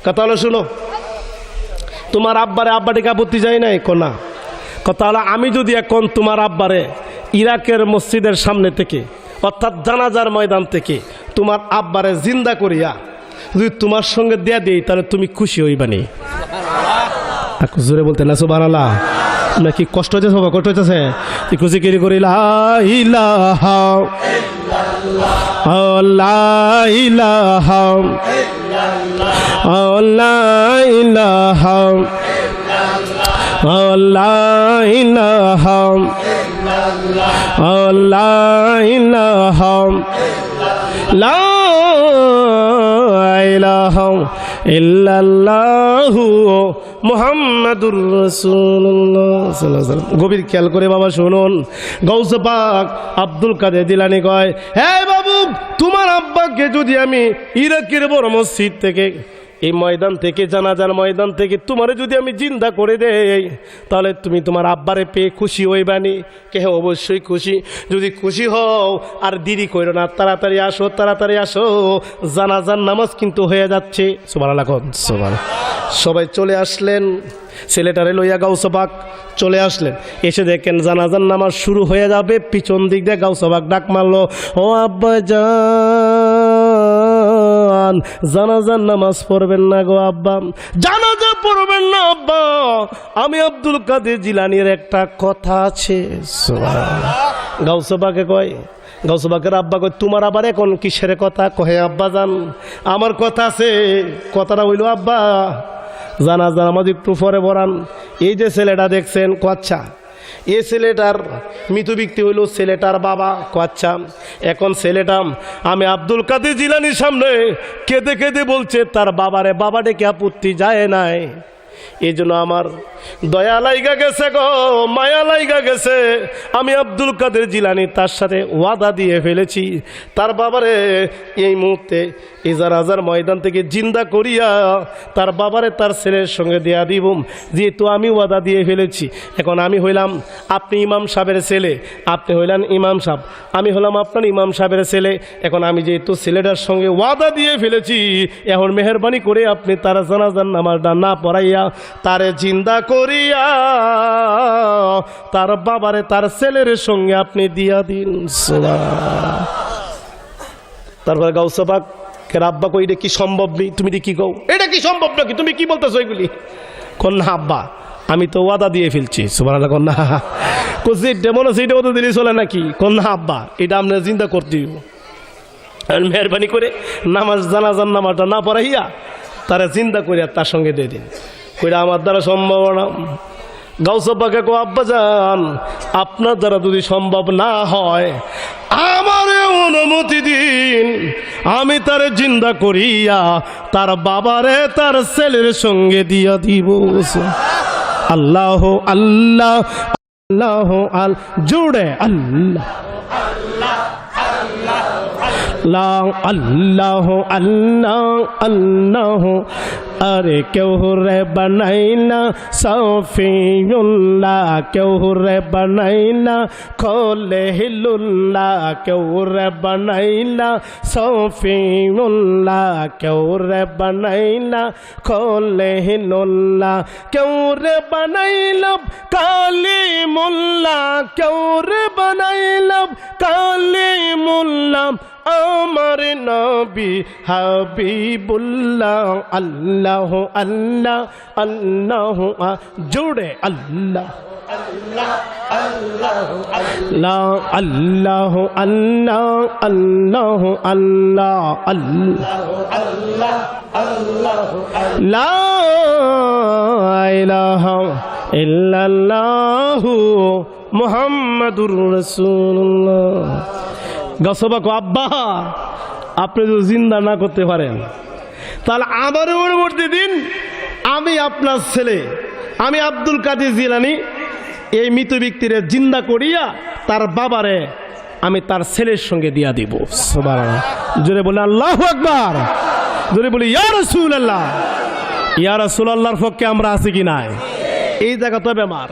কথা হলো শুনো, তোমার আব্বারে আব্বা ডেকে আপত্তি যায় নাই? কোনা। কথা হলো, আমি যদি এখন তোমার আব্বারে ইরাকের মসজিদের সামনে থেকে অর্থাৎ জানাজার ময়দান থেকে তোমার আব্বারে জিন্দা করিয়া যদি তোমার সঙ্গে দেয়া দিই, তাহলে তুমি খুশি হইবানি? জোরে বলতে না সুবহানাল্লাহ। নাকি কষ্ট হচ্ছে? সবাই কষ্ট হচ্ছে? খুশি কেরি করি লা ইলাহা ইল্লাল্লাহ, লা ইলাহা ইল্লাল্লাহ, লা ইলাহা ইল্লাল্লাহ, লা ইলাহা লা ইলাহা ইল্লাল্লাহু মুহাম্মাদুর রাসূলুল্লাহ সাল্লাল্লাহু আলাইহি ওয়াসাল্লাম। গভীর খেয়াল করে বাবা শুনুন, গাউসে পাক আব্দুল কাদের জিলানী কয়, হে বাবু, তোমার আব্বাকে যদি আমি ইরাকের বড় মসজিদ থেকে, এই ময়দান থেকে, জানাজার ময়দান থেকে তোমারে যদি আমি জিন্দা করে দেই, তাহলে তুমি তোমার আব্বারে পেয়ে খুশি হইবানি? কে? অবশ্যই খুশি। যদি খুশি হও আর দেরি করো না, তাড়াতাড়ি আসো, তাড়াতাড়ি আসো, জানাজার নামাজ কিন্তু হয়ে যাচ্ছে। সুবহানাল্লাহ, সুবহানাল্লাহ। সবাই চলে আসলেন, ছেলেটারে লইয়া গাউসে পাক চলে আসলেন। এসে দেখেন জানাজার নামাজ শুরু হয়ে যাবে, পিছন দিক দিয়ে গাউসে পাক ডাক মারলো, ও আব্বা জান, জানাজার নামাজ পড়বেন না গো আব্বা? জানাজা পড়বেন না আব্বা? আমি আব্দুল কাদের জিলানীর একটা কথা আছে। গাউসে পাকে কয়, গাউসে পাকের আব্বা কয়, তোমার আবার এখন কিসের কথা? কহে, আব্বা জান, আমার কথা আছে। কথাটা হইল, আব্বা জানাজা নামাজ একটু পরে পড়ান। এই যে ছেলেটা দেখছেন, আচ্ছা, এ ছেলেটার মৃত ব্যক্তি হইল ছেলেটার বাবা। আচ্ছা, এখন ছেলেটা আমি আব্দুল কাদের জিলানীর সামনে কেঁদে কেঁদে বলছে তার বাবারে, বাবা ডেকে আপত্তি যায় নাই। এই জন্য আমার দয়া লাইগা গেছে গো, মায়া লাইগা গেছে। আমি আব্দুল কাদের জিলানী তার সাথে ওয়াদা দিয়ে ফেলেছি, তার বাবারে এই মুহূর্তে জানাজার ময়দান থেকে জিন্দা করিয়া তার বাবারে তার ছেলের সঙ্গে দেয়া দিব। যেহেতু আমি ওয়াদা দিয়ে ফেলেছি, এখন আমি হইলাম আপনি ইমাম সাহেবের ছেলে, আপনি হইলেন ইমাম সাহেব, আমি হলাম আপনার ইমাম সাহেবের ছেলে। এখন আমি যেহেতু ছেলেটার সঙ্গে ওয়াদা দিয়ে ফেলেছি, এখন মেহেরবানি করে আপনি তার জানাজার নামাজটা না পড়াইয়া তারে জিন্দা করিয়া তার বাবারে তার ছেলের সঙ্গে আপনি দিয়া দিন। তারপরে গাউসে পাক আব্বা কই, এটা কি সম্ভব নেই? তুমি কি কও, এটা কি সম্ভব নাকি? তুমি কি বলতেছো এগুলি? কোন না আব্বা, আমি তো ওয়াদা দিয়ে ফেলছি। সুবহানাল্লাহ। কোন না যেটা মনে হচ্ছে এটা ওদের দিলে চলে নাকি? কোন না আব্বা, এটা আপনার চিন্তা করতে দিব। মেহরবানি করে নামাজ জানাজার নামাজটা না পড়াইয়া তারা চিন্তা করিয়া তার সঙ্গে দিয়ে দিন। কইরা আমার দ্বারা সম্ভব না। গাউসে পাকে কো, আব্বা জান, আপনার দ্বারা যদি সম্ভব না হয় আমারে অনুমতি দিন, আমি তারে জিন্দা করিয়া তার বাবারে তার ছেলের সঙ্গে দিয়া দিব। আল্লাহ আল্লাহ আল্লাহ আল জুড়ে আল্লাহ আল্লাহ আল্লাহ আল্লাহ আল্লাহ। अरे क्यों रे बनैना सफीउल्लाह, क्यों रे बनैना खोले हिलुल्लाह, क्यों रे बनैना सफीउल्लाह, क्यों रे बनैना खोले हिलुल्लाह, क्यों रे बनैला कालीमुल्लाह, क्यों रे बनैला कालीमुल्लाह আমার নবী হাবিবুল্লাহ। আল্লাহ আল্লাহ আল্লাহ জুড়ে আল্লাহ আল্লাহ আল্লাহ আল্লাহ আল্লাহ আল্লাহ আল্লাহ আল্লাহ লা ইলাহা ইল্লাল্লাহু মুহাম্মাদুর রাসূলুল্লাহ। গাউসে পাক, আব্বা আপনি যদি জিন্দা না করতে পারেন তাহলে আমার পরবর্তী দিন আমি আপনার ছেলে, আমি আব্দুল কাদের জিলানী এই মৃত ব্যক্তিরে জিন্দা করিয়া তার বাবারে আমি তার ছেলের সঙ্গে দিয়া দিব। সুবহানাল্লাহ। জোরে বলে আল্লাহু আকবার। জোরে বলি ইয়া রাসূলুল্লাহ। ইয়া রাসূলুল্লাহর পক্ষে আমরা আছি কি নাই? এই জায়গা তো বেমার।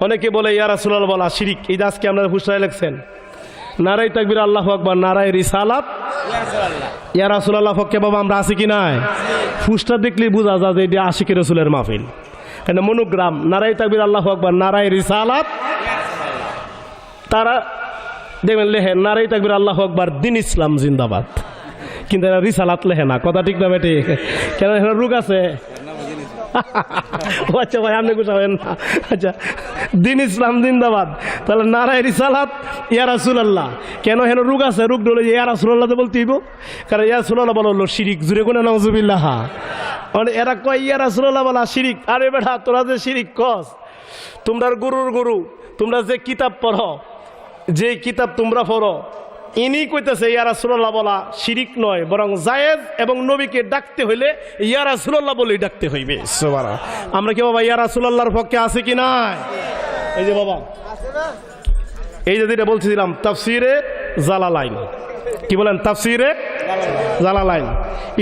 অনেকে বলে ইয়া রাসূলুল্লাহ বলা শিরিক। এই যে আজকে আপনারা হুশরায় লিখছেন নারায়ে তাকবীর আল্লাহু আকবার, নারায়ে রিসালাত, ইয়া রাসূলুল্লাহ পক্ষে বাবা আমরা আছি কি নাই? ফুসটা দেখলে বোঝা যায় যে এটা আশিকি রাসূলের মাহফিল। এটা মনোগ্রাম নারায়ে তাকবীর আল্লাহু আকবার, নারায়ে রিসালাত। তারা দেখবেন লেখেন নারায়ে তাকবীর আল্লাহু আকবার, দ্বীন ইসলাম জিন্দাবাদ, কিন্তু এরা রিসালাত লেখে না। কথা ঠিক না বেটি? কেন এখানে রোগ আছে? আচ্ছা ভাই আপনি গুছাবেন না। আচ্ছা দ্বীন ইসলাম জিন্দাবাদ, তাহলে নারায়ে রিসালাত ইয়া রাসূলুল্লাহ। কেন হেন রোগ আছে? রোগ ডলে ইয়া রাসূলুল্লাহ তো বলতে হইব, কারণ ইয়া রাসূলুল্লাহ বলা হলো শিরিক। জুড়ে কোনে নাউজুবিল্লাহ। মানে এরা কয় ইয়া রাসূলুল্লাহ বলা শিরিক। আরে বেটা তোরা যে শিরিক কস, তোমরা গুরুর গুরু, তোমরা যে কিতাব পড়ো, যে কিতাব তোমরা পড়ো, ইনি কইতেছে ইয়া রাসূলুল্লাহ বলা শিরিক নয়, বরং জায়েজ, এবং নবীকে ডাকতে হইলে ইয়া রাসূলুল্লাহ বলেই ডাকতে হইবে। সুবহানাল্লাহ। আমরা কি বাবা ইয়া রাসূলুল্লাহর পক্ষে আছে কি নাই? এই যে বাবা এই যে যেটা বলছিলাম তাফসিরে জালালাইন, কি বলেন? তাফসিরে জালালাইন।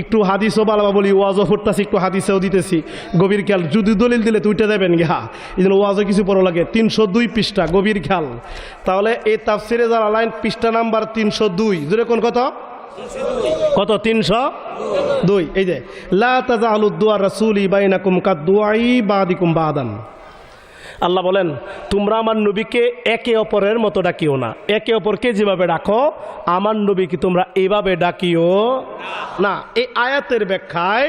একটু হাদিসও বালাবা বলি, ওয়াজও ফুটতাছি, একটু হাদিসেও দিতেছি। গভীর খেয়াল, যদি দলিল দিলে তুইটা দেবেন গা, এই জন্য ওয়াজও কিছু পড়ো লাগে। 302 পৃষ্ঠা, গভীর খেয়াল। তাহলে এই তাফসিরে জালালাইন পৃষ্ঠা নাম্বার 302। জোরে কোন কত? কত? 302। এই যে লা তাজালুদ দুআ রাসূলি বাইনাকুম কাদুআই বাদিকুম বাদান। আল্লাহ বলেন তোমরা আমার নবীকে একে অপরের মতো ডাকিও না। একে অপরকে যেভাবে ডাকো আমার নবীকে তোমরা এইভাবে ডাকিও না। এই আয়াতের ব্যাখ্যায়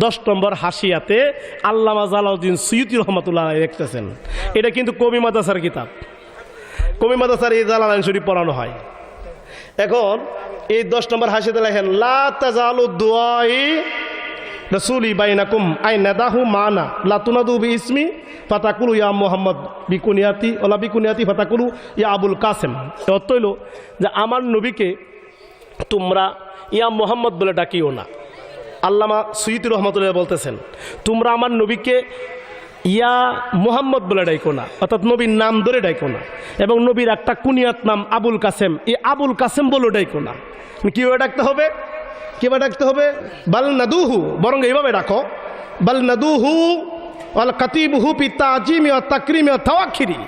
10 নম্বর হাসিয়াতে আল্লামা জালাউদ্দিন সুয়ুতী রহমাতুল্লাহ লিখতেছেন। এটা কিন্তু কবি মাদ্রাসার কিতাব। কবি মাদ্রাসার এই জালালাইন শরীফ পড়ানো হয়। এখন এই 10 নম্বর হাসিয়াতে লেখেন লা তাজালুদ দুআই রাসূলি বাইনাকুম আই নাদাহু মানা লা তুনাদু বিইসমি ফাতাকুলু ইয়া মুহাম্মদ বিকুনিয়াতি ওলা বিকুনিয়াতি ফাতাকুলু ইয়া আবুল কাসেম। অর্থ হইল যে আমার নবীকে তোমরা ইয়া মুহাম্মদ বলে ডাকিও না। আল্লামা সুয়ুতী রহমাতুল্লাহ বলতেছেন তোমরা আমার নবীকে ইয়া মুহাম্মদ বলে ডাইকো না, অর্থাৎ নবীর নাম ধরে ডাইকো না। এবং নবীর একটা কুনিয়াত নাম আবুল কাসেম, এই আবুল কাসেম বলে ডাইকো না। কীভাবে ডাকতে হবে? কিভাবে ডাকতে হবে? বাল নাদুহু, বরং এইভাবে ডাকো বাল নাদুহু আল কাতিবহু পি তাজিমি ওয়া তাকরিমি ওয়া তাওয়াক্কিরি।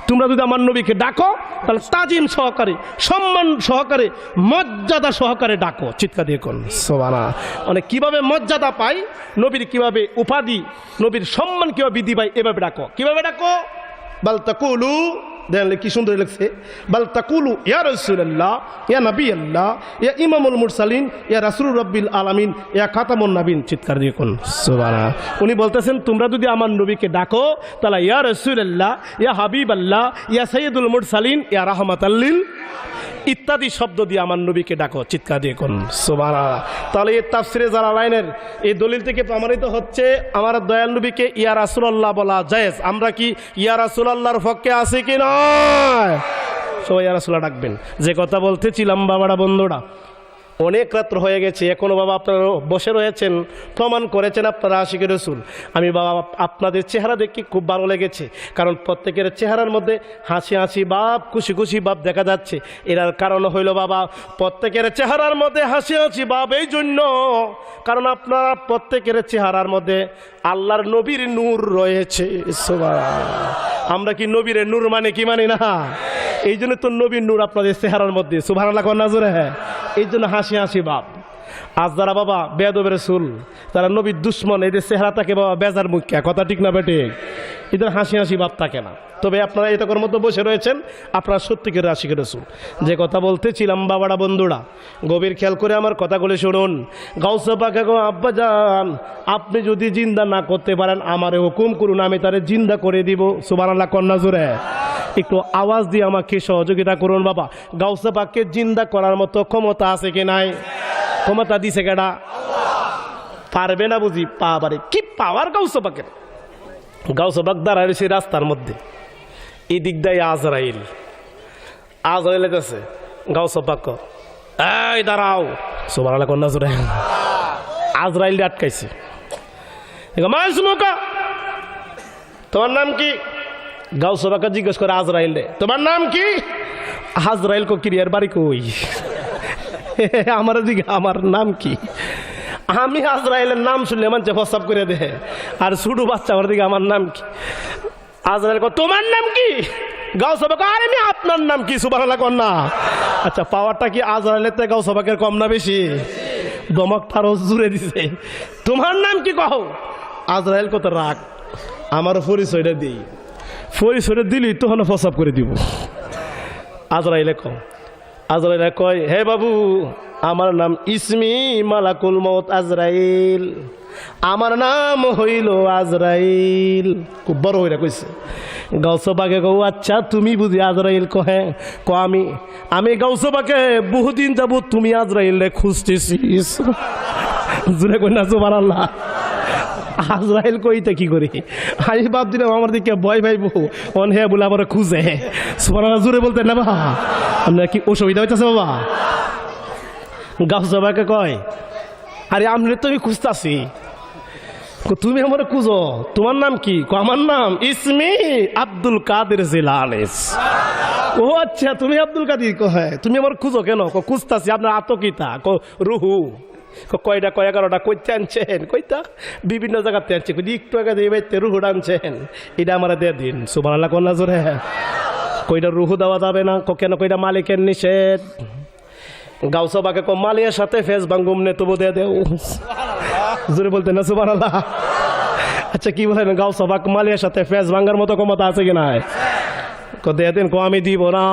তোমরা যদি আমার নবীকে ডাকো তাহলে তাজিম সহকারে, সম্মান সহকারে, মর্যাদা সহকারে ডাকো। চিৎকার দিয়ে কোন সুবহানাল্লাহ। মানে কিভাবে মর্যাদা পাই, নবীর কিভাবে উপাধি, নবীর সম্মান কিভাবে বৃদ্ধি পায়, এভাবে ডাকো। কিভাবে ডাকো? বাল তাকুলু, দেখলে কি সুন্দর লিখছে, বাল তাকুলু ইয়া রাসূলুল্লাহ, ইয়া নবী আল্লাহ, ইয়া ইমামুল মুরসালিন, ইয়া রাসূলুর রাব্বিল আলামিন, ইয়া খাতামুন নবীন। চিৎকার দিয়ে কোন সুবহানাল্লাহ। উনি বলতেছেন তোমরা যদি আমার নবীকে ডাকো তাহলে ইয়া রাসূলুল্লাহ, ইয়া হাবিবাল্লাহ, ইয়া সাইয়্যিদুল মুরসালিন, ইয়া রাহমাতাল লিল ইত্যাদি শব্দ দিয়ে আমার নবীকে ডাকো। চিৎকার দিয়ে কোন সুবহানাল্লাহ। তাহলে এই তাফসিরে জালালাইনের এই দলিল থেকে প্রমাণিত হচ্ছে আমার দয়াল নবীকে ইয়া রাসূলুল্লাহ বলা জায়েজ। আমরা কি ইয়া রাসূলুল্লাহর পক্ষে আছি কি নয়? সবাই ইয়া রাসূলুল্লাহ ডাকবেন। যে কথা বলতেছিলাম বাবারা, বন্ধুরা, অনেক রাত্র হয়ে গেছে, এখনও বাবা আপনারা বসে রয়েছেন, প্রমাণ করেছেন আপনারা আশিকি রাসূল। আমি বাবা আপনাদের চেহারা দেখে খুব ভালো লেগেছে, কারণ প্রত্যেকের চেহারার মধ্যে হাসি হাসি ভাব, খুশি খুশি ভাব দেখা যাচ্ছে। এর কারণ হইল বাবা প্রত্যেকের চেহারার মধ্যে হাসি হাসি ভাব এই জন্য কারণ আপনারা প্রত্যেকের চেহারার মধ্যে আল্লাহর নবীর নূর রয়েছে। সুবহানাল্লাহ। আমরা কি নবীর নূর মানে কি মানি না? এই জন্য তো নবীর নূর আপনাদের চেহারার মধ্যে। সুবহানাল্লাহ কোন নাজরে। হ্যাঁ, এই জন্য হাসি হাসি ভাব। আজ যারা বাবা বেয়াদবের রাসূল, তারা নবীর দুশ্মন, এদের চেহারা থাকে বাবা বেজার মুখ্যা। কথা ঠিক না বেটে? এদের হাসি হাসি ভাব থাকে না। তবে আপনারা এতকর মধ্যে বসে রয়েছেন, আপনারা সত্যিকার আশিকি রাসূল। যে কথা বলতেছিলাম বাবারা, বন্ধুরা, গভীর খেয়াল করে আমার কথাগুলো শুনুন। গাউসে পাক গো আব্বাজান, আপনি যদি জিন্দা না করতে পারেন আমারে হুকুম করুন, আমি তারে জিন্দা করে দিব। সুবহানাল্লাহ কন্যা জোরে একটু আওয়াজ দিয়ে আমাকে সহযোগিতা করুন বাবা। গাউসে পাককে জিন্দা করার মতো ক্ষমতা আছে কি নাই? ক্ষমতা দিছে কেডা? পারবে না বুঝি? পারে। কি পাওয়ার গাউসে পাকের? গাউসে পাক দাঁড়ায় রয়েছে রাস্তার মধ্যে, এই দিক দিয়ে আজরাইল আছে। গাউসে পাক এই দাঁড়াও। সুবহানাল্লাহ কন্যা জোরে। আজরাইল আটকাইছে। তোমার নাম কি? গাউসবাকে জিজ্ঞেস করে আজরাইল রে, তোমার নাম কি? আজরাইল কো কিরিয়ার বাড়ি কই? আমার দিকে আমার নাম কি? আমি আজরাইলের নাম শুনলে মানুষে প্রস্তাব করে দে, আর ছোটো বাচ্চা আমার দিকে আমার নাম কি? আজরাইল কো তোমার নাম কি? গাউসবাকে আরে আমি আপনার নাম কি? সুবহানাল্লাহ কর না। আচ্ছা পাওয়ারটা কি আজরাইলের থেকে গাউসবাকের কম না বেশি? দমক তারও জুড়ে দিছে। তোমার নাম কি কও? আজরাইল কত রাগ, আমার পরিচয়টা দিই, পরিচয়টা দিলি তখন প্রস্তাব করে দিব। আজরাইলে কও, আজরাইলে কয় হে বাবু আমার নাম ইসমি মালাকুল মউত আজরাইল, আমার নাম হইল আজরাইল। খুব বড় হইরা কইছে। গাউসবাকে কও আচ্ছা তুমি বুঝি আজরাইল? কহে ক আমি গাউসবাকে বহুদিন যাব তুমি আজরাইল রে খুঁজতেছিস। জুড়ে কই না সুবহানাল্লাহ। আজরাইল কইতে কি করি, আমি ভাবছিলাম আমার দিকে ভয় পাইব, অন হে বলে আমার খুঁজে। সুবহানাল্লাহ জুড়ে বলতে না বাবা, আপনার কি অসুবিধা হইতেছে বাবা? গাউসবাকে কয় আরে আমনে তো আমি খুঁজতাছি, তুমি আমার খুঁজো, তোমার নাম কি? আমার নাম ইসমি আব্দুল কাদের জিলানী। ও আচ্ছা তুমি আব্দুল কাদের? কহে তুমি আমার খুঁজো কেন? খুঁজতাছি আপনার আতকিতা রুহু কয়টা কয় 11টা কইতে আনছেন? কইতা বিভিন্ন জায়গাতে আনছে, একটু আগে দিয়ে বাইতে রুহু আনছেন, এটা আমার দিয়ে দিন। সুবহানাল্লাহ কন্যা জোরে। কইটা রুহু দেওয়া যাবে না? কেন? কইটা মালিকের নিষেধ। গাউসবাকে কো মালিয়ার সাথে ফেস ভাঙ্গুম নে তবু দিয়ে দেও। জোরে বলতে না সুবহানাল্লাহ। আচ্ছা কি বলেন গাউসবাক মালিয়ার সাথে ফেস ভাঙ্গার মতো ক্ষমতা আছে কি নাই? কো দিয়ে দেন। কো আমি দিব না।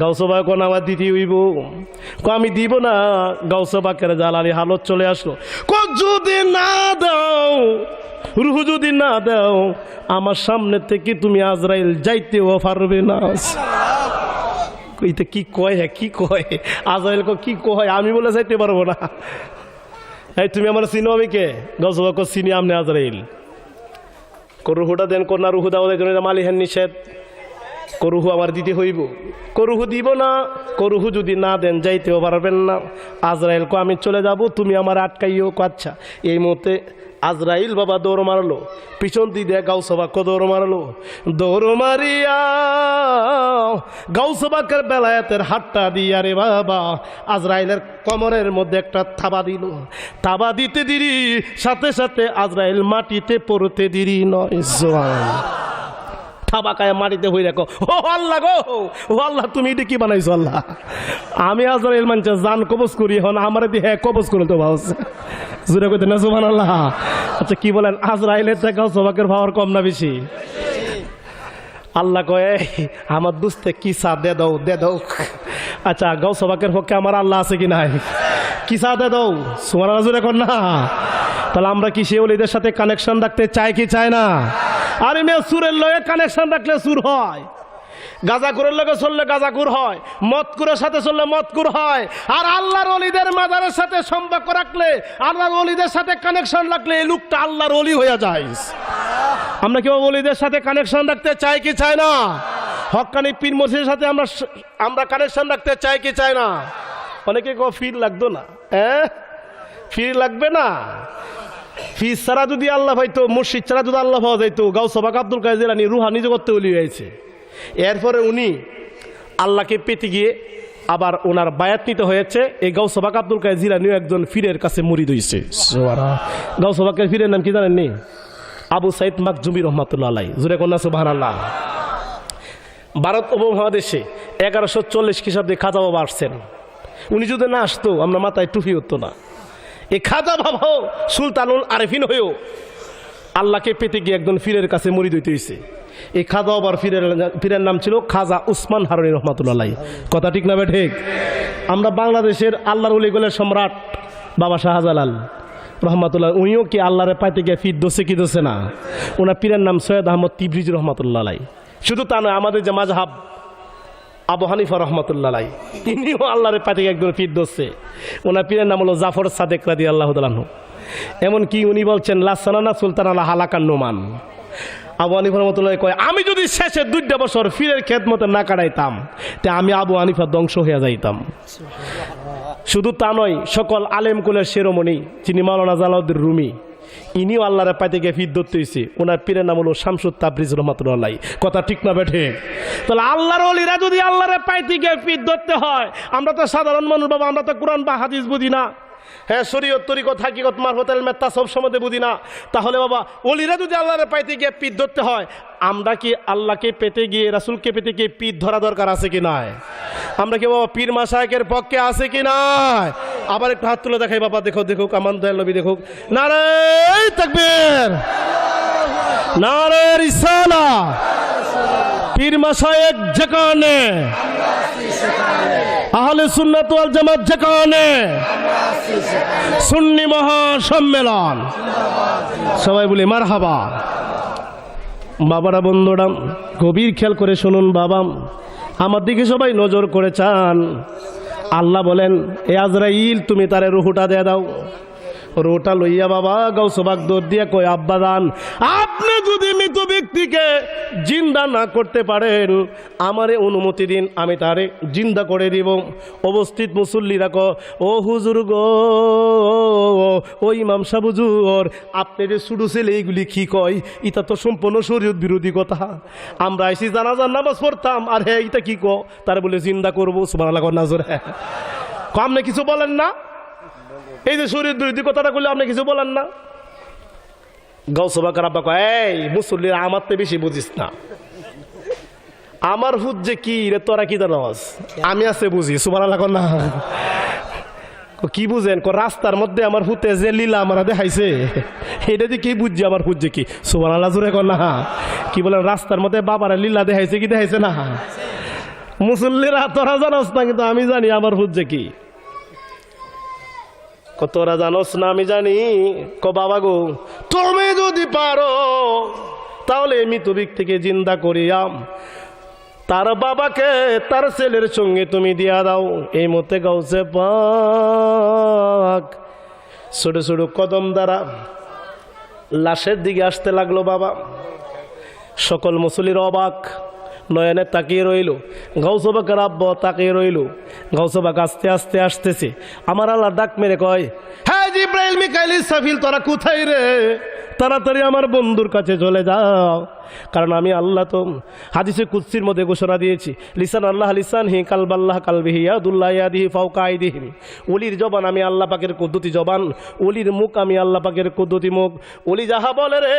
গাউসবা কোন আমার দিতে হইব। কো আমি দিব না। গাউসবাকের জালালি হালত চলে আসলো। কো যদি না দাও, রুহু যদি না দাও, আমার সামনে থেকে তুমি আজরাইল যাইতেও পারবে না। কইতে কি কয়? হ্যাঁ কি কয়? আজরাইল কো কি কয়? আমি বলে যাইতে পারবো না। এই তুমি আমার চিনো? আমি কে? গাউসবা কো চিনি আমনে আজরাইল। কো রুহুটা দেন। কো না রুহু দাও, মালিহের নিষেধ। করুহু আমার দিতে হইব। করুহু দিব না। করুহু যদি না দেন যাইতেও পারবেন না। আজরাইল কো আমি চলে যাব, তুমি আমার আটকাইও। আচ্ছা এই মুহূর্তে আজরাইল বাবা দৌড় মারলো, পিছন দিয়ে গাউসবাকে দৌড় মারলো। দৌড় মারিয়া গাউসবাকের বেলায়েতের হাতটা দিয়া রে বাবা আজরাইলের কোমরের মধ্যে একটা থাবা দিল। থাবা দিতে দিরি সাথে সাথে আজরাইল মাটিতে পড়তে দিরি নয়। থাবাকায় মাটিতে হয়ে রাখো। ও আল্লাহ গো, ও আল্লাহ তুমি এটা কি বানাইছো আল্লাহ? আমি আজরাইল মানছে জান কবজ করি, হন আমার দিয়ে হ্যাঁ কবজ করে তো ভাবছে। জুড়ে কইতে না সুবহানাল্লাহ। আচ্ছা কি বলেন আজরাইলের থেকে গাউসবাকের পাওয়ার কম না বেশি? আল্লাহ কয় আমার দুস্তে কি চা দে দাও, দে দাও। আচ্ছা গাউসবাকের পক্ষে আমার আল্লাহ আছে কি নাই? কি চা দে দাও। সুবহানাল্লাহ জুড়ে কর না। তাহলে আমরা কি সে ওলিদের সাথে কানেকশন রাখতে চাই কি চাই না? আরে মেয়ে সুরের লগে কানেকশন রাখলে সুর হয়, গাঁজাখুরের লগে চললে গাঁজাখুর হয়, মদকুরের সাথে চললে মদকুর হয়। আর আল্লাহর ওলিদের মাজারের সাথে সম্পর্ক রাখলে, আল্লাহর ওলিদের সাথে কানেকশন রাখলে এই লোকটা আল্লাহর ওলি হয়ে যায়। আমরা কেউ ওলিদের সাথে কানেকশন রাখতে চাই কি চাই না? হক্কানি পীর মুর্শিদের সাথে আমরা কানেকশন রাখতে চাই কি চাই না? অনেকে কেউ ফির লাগতো না, হ্যাঁ ফির লাগবে না। ফির ছাড়া যদি আল্লাহ পাইতো, মুর্শিদ ছাড়া যদি আল্লাহ পাওয়া যাইতো, গাউসবাক আব্দুল কাদের জিলানী রুহানি জগতে ওলি হয়েছে। এরপরে উনি আল্লাহকে পেতে গিয়ে আবার ওনার বায়াত নিতে হয়েছে। এই গাউসবাক আব্দুল কাদের জিলানীও একজন ফিরের কাছে মুরিদ হয়েছে। গাউসবাকের ফিরের নাম কি জানেননি? আবু সাইদ মাকজুমি রহমাতুল্লাহ আলাইহি। জুরে কন্যা সুবহানাল্লাহ। ভারত উপমহাদেশে 1140 খ্রিস্টাব্দে খাজা বাবা আসছেন। উনি যদি না আসতো আমরা মাথায় টুপি হতো না। এই খাজা বাবাও সুলতানুল আরেফিন হয়েও আল্লাহকে পেতে গিয়ে একজন ফিরের কাছে মুরিদ হইতে হয়েছে। এই খাজা বাবার ফিরের নাম ছিল খাজা উসমান হারুনি রহমাতুল্লাহ আলাইহি। কথা ঠিক না ঠিক? আমরা বাংলাদেশের আল্লাহর ওলিগুলের সম্রাট বাবা শাহজালাল রহমাতুল্লাহ, উনিও কি আল্লাহরে পাইতে গিয়ে ফির দোষে কি দোষে না? ওনার পীরের নাম সৈয়দ আহমদ তিবরিজি রহমাতুল্লাহ আলাইহি। শুধু তা নয়, আমাদের যে মাযহাব আবু হানিফা রহমাতুল্লাহ আলাইহি, তিনিও আল্লাহরে পাইতে গিয়ে একজন ফির দোষে। ওনার পীরের নাম হলো জাফর সাদেক রাদিয়াল্লাহু তাআলা আনহু। এমনকি উনি বলছেন লাসানানা সুলতান আলা হালাকান নোমান। আবু হানিফা রহমাতুল্লাহ কয় আমি যদি শেষে 2 বছর ফিরের খেদমতে না কাটাইতাম তে আমি আবু হানিফা ধ্বংস হয়ে যাইতাম। শুধু তা নয়, সকল আলেম কুলের শিরোমণি যিনি মাওলানা জালালউদ্দিন রুমি, ইনিও আল্লাহরে পাইতে গিয়ে ফির ধরতে হয়েছে। ওনার পীরের নাম হলো শামসুত তাবরিজ রহমাতুল্লাহ। কথা ঠিক না বেঠে? তাহলে আল্লাহর ওলিরা যদি আল্লাহরে পাইতে গিয়ে ফির ধরতে হয়, আমরা তো সাধারণ মানুষ বাবা, আমরা তো কোরআন বা হাদিস বুঝি না, হ্যাঁ শরীয়ত তরিকত হাকিকত মারফত ইলমে তাসাউফ সম্বন্ধে বুঝি না। তাহলে বাবা ওলিরা যদি আল্লাহরে পাইতে গিয়ে পিঠ ধরতে হয়, আমরা কি আল্লাহকে পেতে গিয়ে রাসূলকে পেতে গিয়ে পিঠ ধরা দরকার আছে কি নাই? আমরা কি বাবা পীর মাশায়েখের পক্ষে আছে কি নাই? আবার একটু হাত তুলে দেখাই বাবা, দেখো দেখো কামান দয়াল নবী দেখো। নারে তাকবীর, নারে রিসালাত। পীর মাশায়েখ যেখানে, আহলে সুন্নাত ওয়াল জামাত যেখানে, সুন্নি মহাসম্মেলন, সবাই বলি মারহাবা। বাবারা বন্ধুরা গভীর খেয়াল করে শুনুন বাবা, আমার দিকে সবাই নজর করে চান। আল্লাহ বলেন, এ আজরাইল তুমি তারে রুহুটা দিয়ে দাও। রুহুটা লইয়া বাবা গাউসবাক দৌড় দিয়া কই, আব্বা দান আপনি যদি মৃত ব্যক্তিকে জিন্দা না করতে পারেন, আমারে অনুমতি দিন, আমি তারে জিন্দা করে দিব। অবস্থিত মুসল্লিরা কো, ও হুজুর গো, ও ইমাম সাহেব হুজুর, আপনি যে ছোট ছেলে এইগুলি কি কয়, এটা তো সম্পূর্ণ শরীয়ত বিরোধী কথা। আমরা আইসি জানাজার নামাজ পড়তাম, আর হ্যাঁ এটা কি কো, তারে বলে জিন্দা করবো। সুবহানাল্লাহ নাজর, হ্যাঁ আপনি কিছু বলেন না? এই যে শরীয়ত বিরোধী কথাটা বললে আপনি কিছু বলেন না? গাউসবাকার আব্বা কয়, এই মুসল্লিরা আমার তো বেশি বুঝিস না, আমার হুদ যে কি রে, তোরা কি জানাস? আমি আছে বুঝি। সুবহানাল্লাহ না কি বুঝেন? রাস্তার মধ্যে আমার হুতে যে লীলা আমরা দেখাইছে, এটা যে কি বুঝছি আমার হুদ যে কি? সুবহানাল্লাহ জোরে কর না। কি বলেন? রাস্তার মধ্যে বাবারা লীলা দেখাইছে কি দেখাইছে না? মুসল্লিরা তোরা জানাস না, কিন্তু আমি জানি আমার হুদ যে কি। তোরা জানোস না আমি জানি। বাবা গো, তুমি যদি পারো তাহলে মৃত ব্যক্তিকে জিন্দা করিয়াম, তার বাবাকে তার ছেলের সঙ্গে তুমি দিয়া দাও। এই মতে গাউসে পাক ছোট ছোট কদম দ্বারা লাশের দিকে আসতে লাগলো বাবা। সকল মুসল্লির অবাক নয়নে তাকিয়ে রইল। গাউসবাকের আব্বা তাকিয়ে রইল। গাউসবাক আস্তে আস্তে আসতেছে। আমার আল্লাহ ডাক মেরে কয়, হ্যাঁ জিব্রাইল মিকাইল ইসরাফিল তোরা কোথায় রে? তাড়াতাড়ি আমার বন্ধুর কাছে চলে যাও, কারণ আমি আল্লাহ তো হাদিসে কুদসির মধ্যে ঘোষণা দিয়েছি, লিসান আল্লাহ লিসান হি কালবাল্লাহ কালবিহি ইয়াদুল্লাহ ইয়াদিহি ফাওকা আইদিহিম। ওলির জবান আমি আল্লাহ পাকের কুদরতি জবান, ওলির মুখ আমি আল্লাহ পাকের কুদরতি মুখ। ওলি যাহা বলে রে,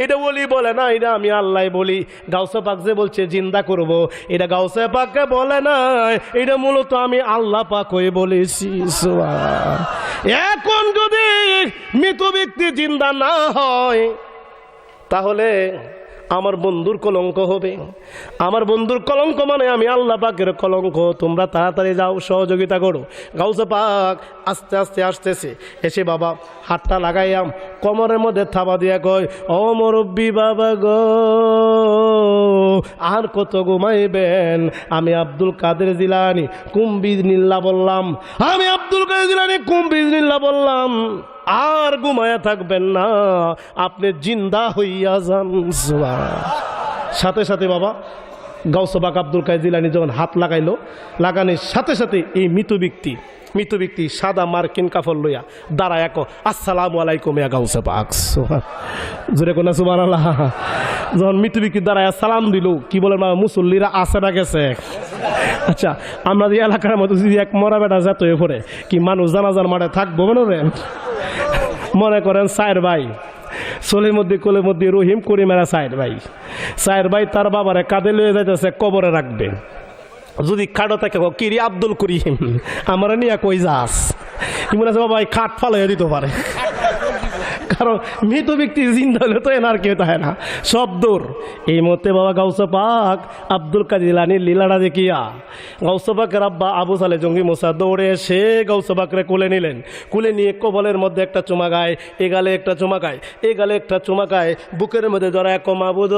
এটা ওলি বলে না, এটা আমি আল্লাহ বলি। গাউসে পাক যে বলছে জিন্দা করব, এটা গাউসে পাককে বলে না, এটা মূলত আমি আল্লাহ পাক হয়ে বলেছি। এখন যদি মৃত ব্যক্তি জিন্দা না হয়, তাহলে আমার বন্ধুর কলঙ্ক হবে। আমার বন্ধুর কলঙ্ক মানে আমি আল্লাহ পাকের কলঙ্ক। তোমরা তাড়াতাড়ি যাও, সহযোগিতা করো। গাউসে পাক আস্তে আস্তে আসতেছে। এসে বাবা হাতটা লাগাইয়াম কোমরের মধ্যে থাবা দিয়া কয়, ও মুরব্বি বাবা গো, আর কত ঘুমাইবেন? আমি আব্দুল কাদের জিলানী কুম্বিজনিল্লাহ বললাম, আমি আব্দুল কাদের জিলানী কুম্বিজনিল্লাহ বললাম, আর ঘুমায়া থাকবেন না, আপনি জিন্দা হইয়া যান। সাথে সাথে বাবা গাউসবাক আব্দুল কাদের জিলানী যখন হাত লাগাইলো, লাগানোর সাথে সাথে এই মৃত ব্যক্তি সাদা মার্কিন কাপড় লইয়া দাঁড়ায় এক, আসসালামু আলাইকুম ইয়া গাউসে পাক। জোরে কোনা সুবহানাল্লাহ। যখন মৃত ব্যক্তি দাঁড়ায় সালাম দিল, কি বলে মা মুসল্লিরা আসে না গেছে? আচ্ছা, আমরা যে এলাকার মধ্যে যদি এক মরা বেটা যেত হয়ে পড়ে, কি মানুষ জানাজার মাঠে থাকবো? মনে করেন সায়ের ভাই, সোলের মধ্যে কোলের মধ্যে রহিম করিমেরা সায়ের ভাই তার বাবারে কাঁধে লয়ে যাইতেছে, কবরে রাখবে। যদি খাটো থাকে, কিরি আব্দুল করিম আমার নিয়ে কই যাস? কি মনে আছে বাবা, খাট ফালাইয়া দিতে পারে, কারণ মৃত ব্যক্তি জিন্দা হলে তো এনার কেউ থাকে না, সব দূর। এই মতে বাবা গাউসে পাক আব্দুল কাদের জিলানীর লীলাটা দেখিয়া গাউসে পাকের আব্বা আবু সালে জঙ্গি মোসা দৌড়ে এসে গাউসে পাকরে কোলে নিলেন। কোলে নিয়ে কবলের মধ্যে একটা চুমা গায়, এ গালে একটা চুমা গায়, এ গালে একটা চুমা গায়, বুকের মধ্যে জড়া এক, মাবুদ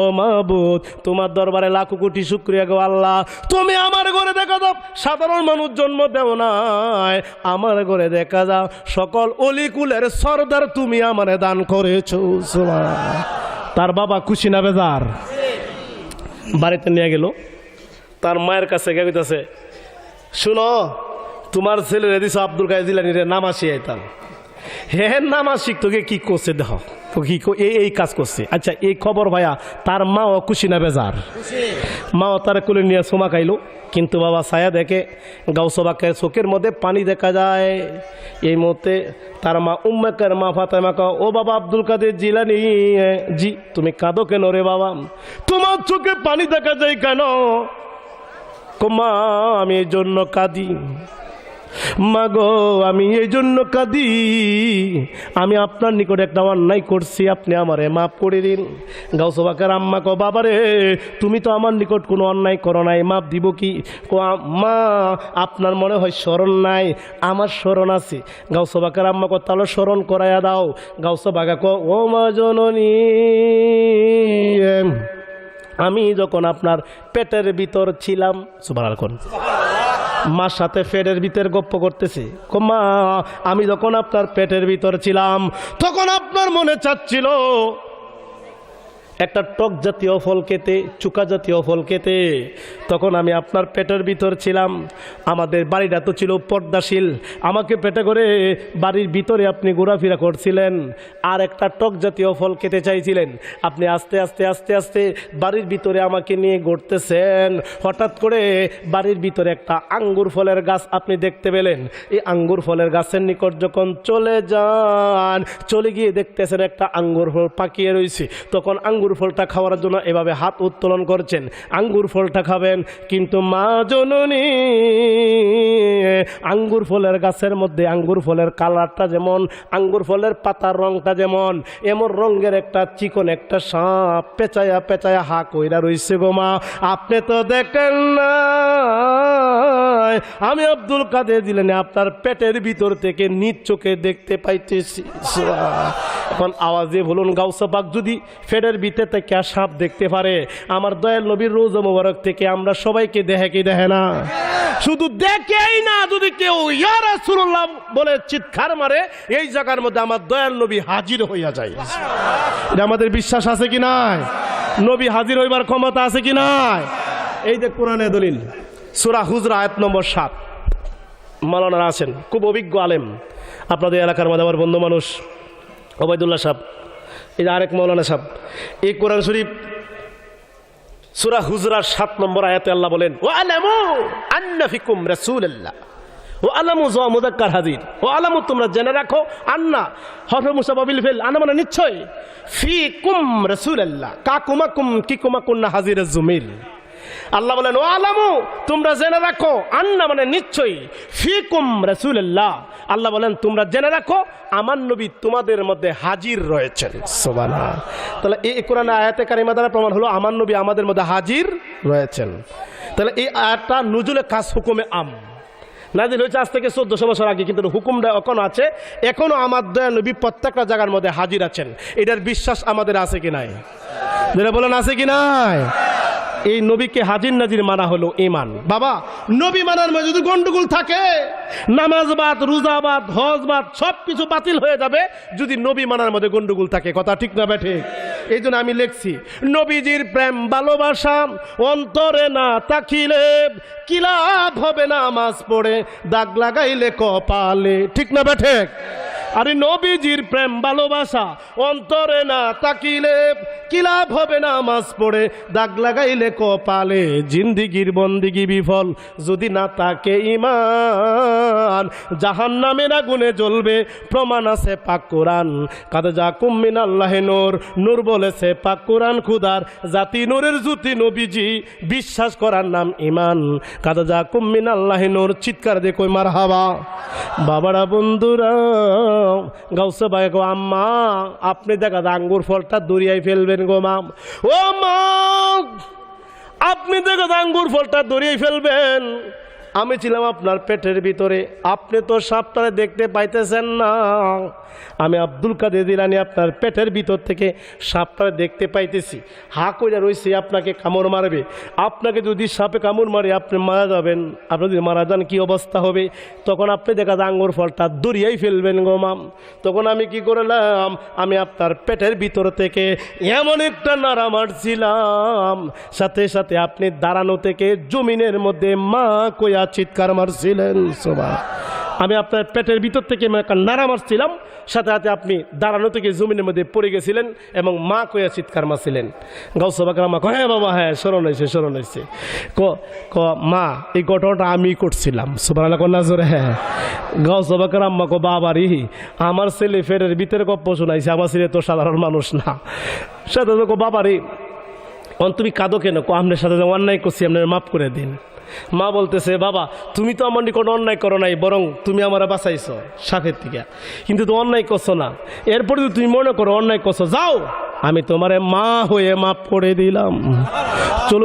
ও মাবুদ, তোমার দরবারে লাখো কোটি শুকরিয়া গো আল্লাহ, তুমি আমার ঘরে দেখা যাও সাধারণ মানুষ জন্ম দেও নাই, আমার ঘরে দেখা যাও সকল অলিকুলের সর্দার তুমি আমারে দান করেছো। তার বাবা খুশি না বেজার? বাড়িতে নিয়ে গেল, তার মায়ের কাছে গেছে, শুনো তোমার ছেলেরে দিছ আব্দুল কাদের জিলানীর নাম আসি আইতাম, হ্যাঁ নামাজ শিখতোকে কি করছে দেখো তো কি এই কাজ করছে। আচ্ছা এই খবর ভাইয়া তার মাও খুশি না বেজার? মাও তার কোলে নিয়ে সোমা খাইলো, কিন্তু বাবা ছায়া দেখে গাউসবাকে চোখের মধ্যে পানি দেখা যায়। এই মুহূর্তে তার মা উম্মেকের মা ফাতেমা কয়, ও বাবা আব্দুল কাদের জিলানি, জি তুমি কাঁদো কেন রে বাবা, তোমার চোখে পানি দেখা যায় কেন? মা আমি এই জন্য কাঁদি, মা গো আমি এই জন্য কাঁদি, আমি আপনার নিকট একটা অন্যায় করছি, আপনি আমারে মাফ করে দিন। গাউসবাকের আম্মা কো, বাবারে তুমি তো আমার নিকট কোনো অন্যায় করো নাই, মাফ দিব কি? কো মা আপনার মনে হয় স্মরণ নাই, আমার স্মরণ আছে। গাউসবাকের আম্মা কো, তাহলে স্মরণ করাইয়া দাও। গাউসবাকা কো, ও মা জননী, আমি যখন আপনার পেটের ভিতর ছিলাম, সুবহানাল্লাহ, মার সাথে পেটের ভিতর গপ্প করতেছে, মা আমি যখন আপনার পেটের ভিতর ছিলাম তখন আপনার মনে চাচ্ছিল একটা টক জাতীয় ফল খেতে, চুকা জাতীয় ফল খেতে। তখন আমি আপনার পেটের ভিতর ছিলাম, আমাদের বাড়িটা তো ছিল পর্দাশীল, আমাকে পেটে করে বাড়ির ভিতরে আপনি ঘোরাফেরা করছিলেন, আর একটা টক জাতীয় ফল খেতে চাইছিলেন। আপনি আস্তে আস্তে আস্তে আস্তে বাড়ির ভিতরে আমাকে নিয়ে ঘুরতেছেন, হঠাৎ করে বাড়ির ভিতরে একটা আঙ্গুর ফলের গাছ আপনি দেখতে পেলেন। এই আঙ্গুর ফলের গাছের নিকট যখন চলে যান, চলে গিয়ে দেখতেছেন একটা আঙ্গুর ফল পাকিয়ে রয়েছে। তখন আঙ্গুর ফলটা খাওয়ার জন্য এভাবে হাত উত্তোলন করছেন, আঙ্গুর ফলটা খাবেন, কিন্তু মা জননী আঙ্গুর ফলের গাছের মধ্যে আঙ্গুর ফলের কালারটা যেমন, আঙ্গুর ফলের পাতার রংটা যেমন, এমন রঙের একটা চিকন একটা সাপ পেঁচায়া পেঁচায়া হা কইরা রইছে গো মা, আপনি তো দেখেন না আমি আব্দুল কাদের জিলানী আপনার পেটের ভিতর থেকে নিজ চোখে দেখতে পাইতেছি। এখন আওয়াজে বলুন, গাউস পাক যদি পেটের ভিতর থেকে সাপ দেখতে পারে, আমার দয়াল নবীর রোজা মোবারক থেকে আমরা সবাইকে দেখে কি দেখে না? শুধু দেখেই না, যদি কেউ ইয়া রাসূলুল্লাহ বলে চিৎকার মারে, এই জায়গার মধ্যে আমার দয়াল নবী হাজির হইয়া যায়। এটা আমাদের বিশ্বাস আছে কি নাই? নবী হাজির হইবার ক্ষমতা আছে কি নাই? এই যে কোরআনে দলিল, সূরা হুজরা আয়াত নম্বর 7, মাওলানা আছেন খুব অভিজ্ঞ আলেম আপনাদের এলাকার মধ্যে, আমার বন্ধু মানুষ ওবায়দুল্লাহ সাহেব, এই যে আরেক মাওলানা সাহেব, এই কোরআন শরীফ সূরা হুজরার 7 নম্বর আয়াতে আল্লাহ বলেন, ওয়ালামু আন্না ফিকুম রাসূলুল্লাহ, ওয়ালামু যা মুযাক্কার হাজির, ওয়ালামু তোমরা জেনে রাখো, আন্না হরফে মুসাবাবিল ফিল, আনা মানে নিশ্চয়, ফিকুম রাসূলুল্লাহ, কাকুমাকুম কিকুমাকুন্না হাজির জুমিল। আল্লাহ বলেন ও আলামু তোমরা জেনে রাখো, আন্না মানে নিশ্চয়ই, ফিকুম রাসূলুল্লাহ, আল্লাহ বলেন তোমরা জেনে রাখো আমার নবী তোমাদের মধ্যে হাজির রয়েছেন। সুবহানাল্লাহ। তাহলে এই কোরআনের আয়াতে কারিমা দ্বারা প্রমাণ হলো আমার নবী আমাদের মধ্যে হাজির রয়েছেন। তাহলে এই আয়াতটা নুজুলে খাস হুকুমে আম নাজিল হয়েছে আজ থেকে 1400 বছর আগে, কিন্তু হুকুমটা এখনো আছে, এখনো আমার দয়াল নবী প্রত্যেকটা জায়গার মধ্যে হাজির আছেন। এটার বিশ্বাস আমাদের আছে কি নাই? যারা বলেন আছে কি নাই? এই নবীকে হাজির নাজির মানা হলো ঈমান। বাবা নবী মানার মধ্যে যদি গন্ডগোল থাকে, নামাজ বাদ, রোজা বাদ, হজ বাদ সব কিছু বাতিল হয়ে যাবে যদি নবী মানার মধ্যে গন্ডগোল থাকে। কথা ঠিক না বেঠে? এই জন্য আমি লিখছি, নবীজির প্রেম ভালোবাসা অন্তরে না তাকিলে কি লাভ হবে নামাজ পড়ে দাগ লাগাইলে কপালে। ঠিক না বেঠে? আরে নবীজির প্রেম ভালোবাসা অন্তরে না তাকিলে কি লাভ হবে নামাজ পড়ে দাগ লাগাইলে কপালে। জিন্দিগির বন্দিগি বিফল যদি না তাকে ঈমান, জাহান্নামের আগুনে জ্বলবে প্রমাণ আছে পাক কোরআন। কাদ জাকুম মিনাল্লাহি নূর, নূর বলেছে পাক কোরআন খুদার জাতি, নূরের জ্যোতি নবীজি, বিশ্বাস করার নাম ঈমান। কাদ জাকুম মিনাল্লাহি নূর, চিৎকার দিয়ে কই মারহাবা। বাবারা বন্ধুরা, গাউসে ভাই গো, আম্মা আপনি দেখা আঙ্গুর ফলটা দরিয়ায় ফেলবেন গো মা, ও মা আপনি দেখা আঙ্গুর ফলটা দরিয়ায় ফেলবেন। আমি ছিলাম আপনার পেটের ভিতরে, আপনি তো সাপটারে দেখতে পাইতেছেন না, আমি আব্দুল কাদের জিলানী আপনার পেটের ভিতর থেকে সাপটারে দেখতে পাইতেছি। হা কইরা রইছে আপনাকে কামড় মারবে, আপনাকে যদি সাপে কামড় মারে আপনি মারা যাবেন। আপনি যদি মারা যান কি অবস্থা হবে? তখন আপনি দেখা আঙ্গুর ফলটা দরিয়াই ফেলবেন গো মাম। তখন আমি কি করলাম, আমি আপনার পেটের ভিতর থেকে এমন একটা নাড়া মারছিলাম, সাথে সাথে আপনি দাঁড়ানো থেকে জমিনের মধ্যে মা কইয়া চিৎকার মারছিলেন। সুবহান। আমি আপনার পেটের ভিতর থেকে একটা নাড়া মারছিলাম, সাথে সাথে আপনি দাঁড়ানো থেকে জমিনের মধ্যে পড়ে গেছিলেন এবং মা কইয়া চিৎকার মারছিলেন। গাউসে বাকের আম্মা কয়, হ্যাঁ বাবা, হ্যাঁ স্মরণ হয়েছে। ক মা, এই ঘটনাটা আমি করছিলাম। সুবহানাল্লাহ কন্যা জোরে। হ্যাঁ। গাউসে বাকের আম্মা কো, বাবারি আমার ছেলে ফেরের ভিতরে গপ্প শোনাইছে, আমার ছেলে তো সাধারণ মানুষ না। সাথে তো বাবারি তুমি কাঁদো কেন? আপনার সাথে অন্যায় করছি, আপনার মাফ করে দিন। মা বলতেছে, বাবা তুমি তো আমার নিকট অন্যায় করো নাই, বরং তুমি আমার বাঁচাইছো সাপের থেকে, কিন্তু তো অন্যায় করছো না। এরপরে তুমি মনে করো অন্যায় করছো, যাও আমি তোমারে মা হয়ে মাফ করে দিলাম। চলো।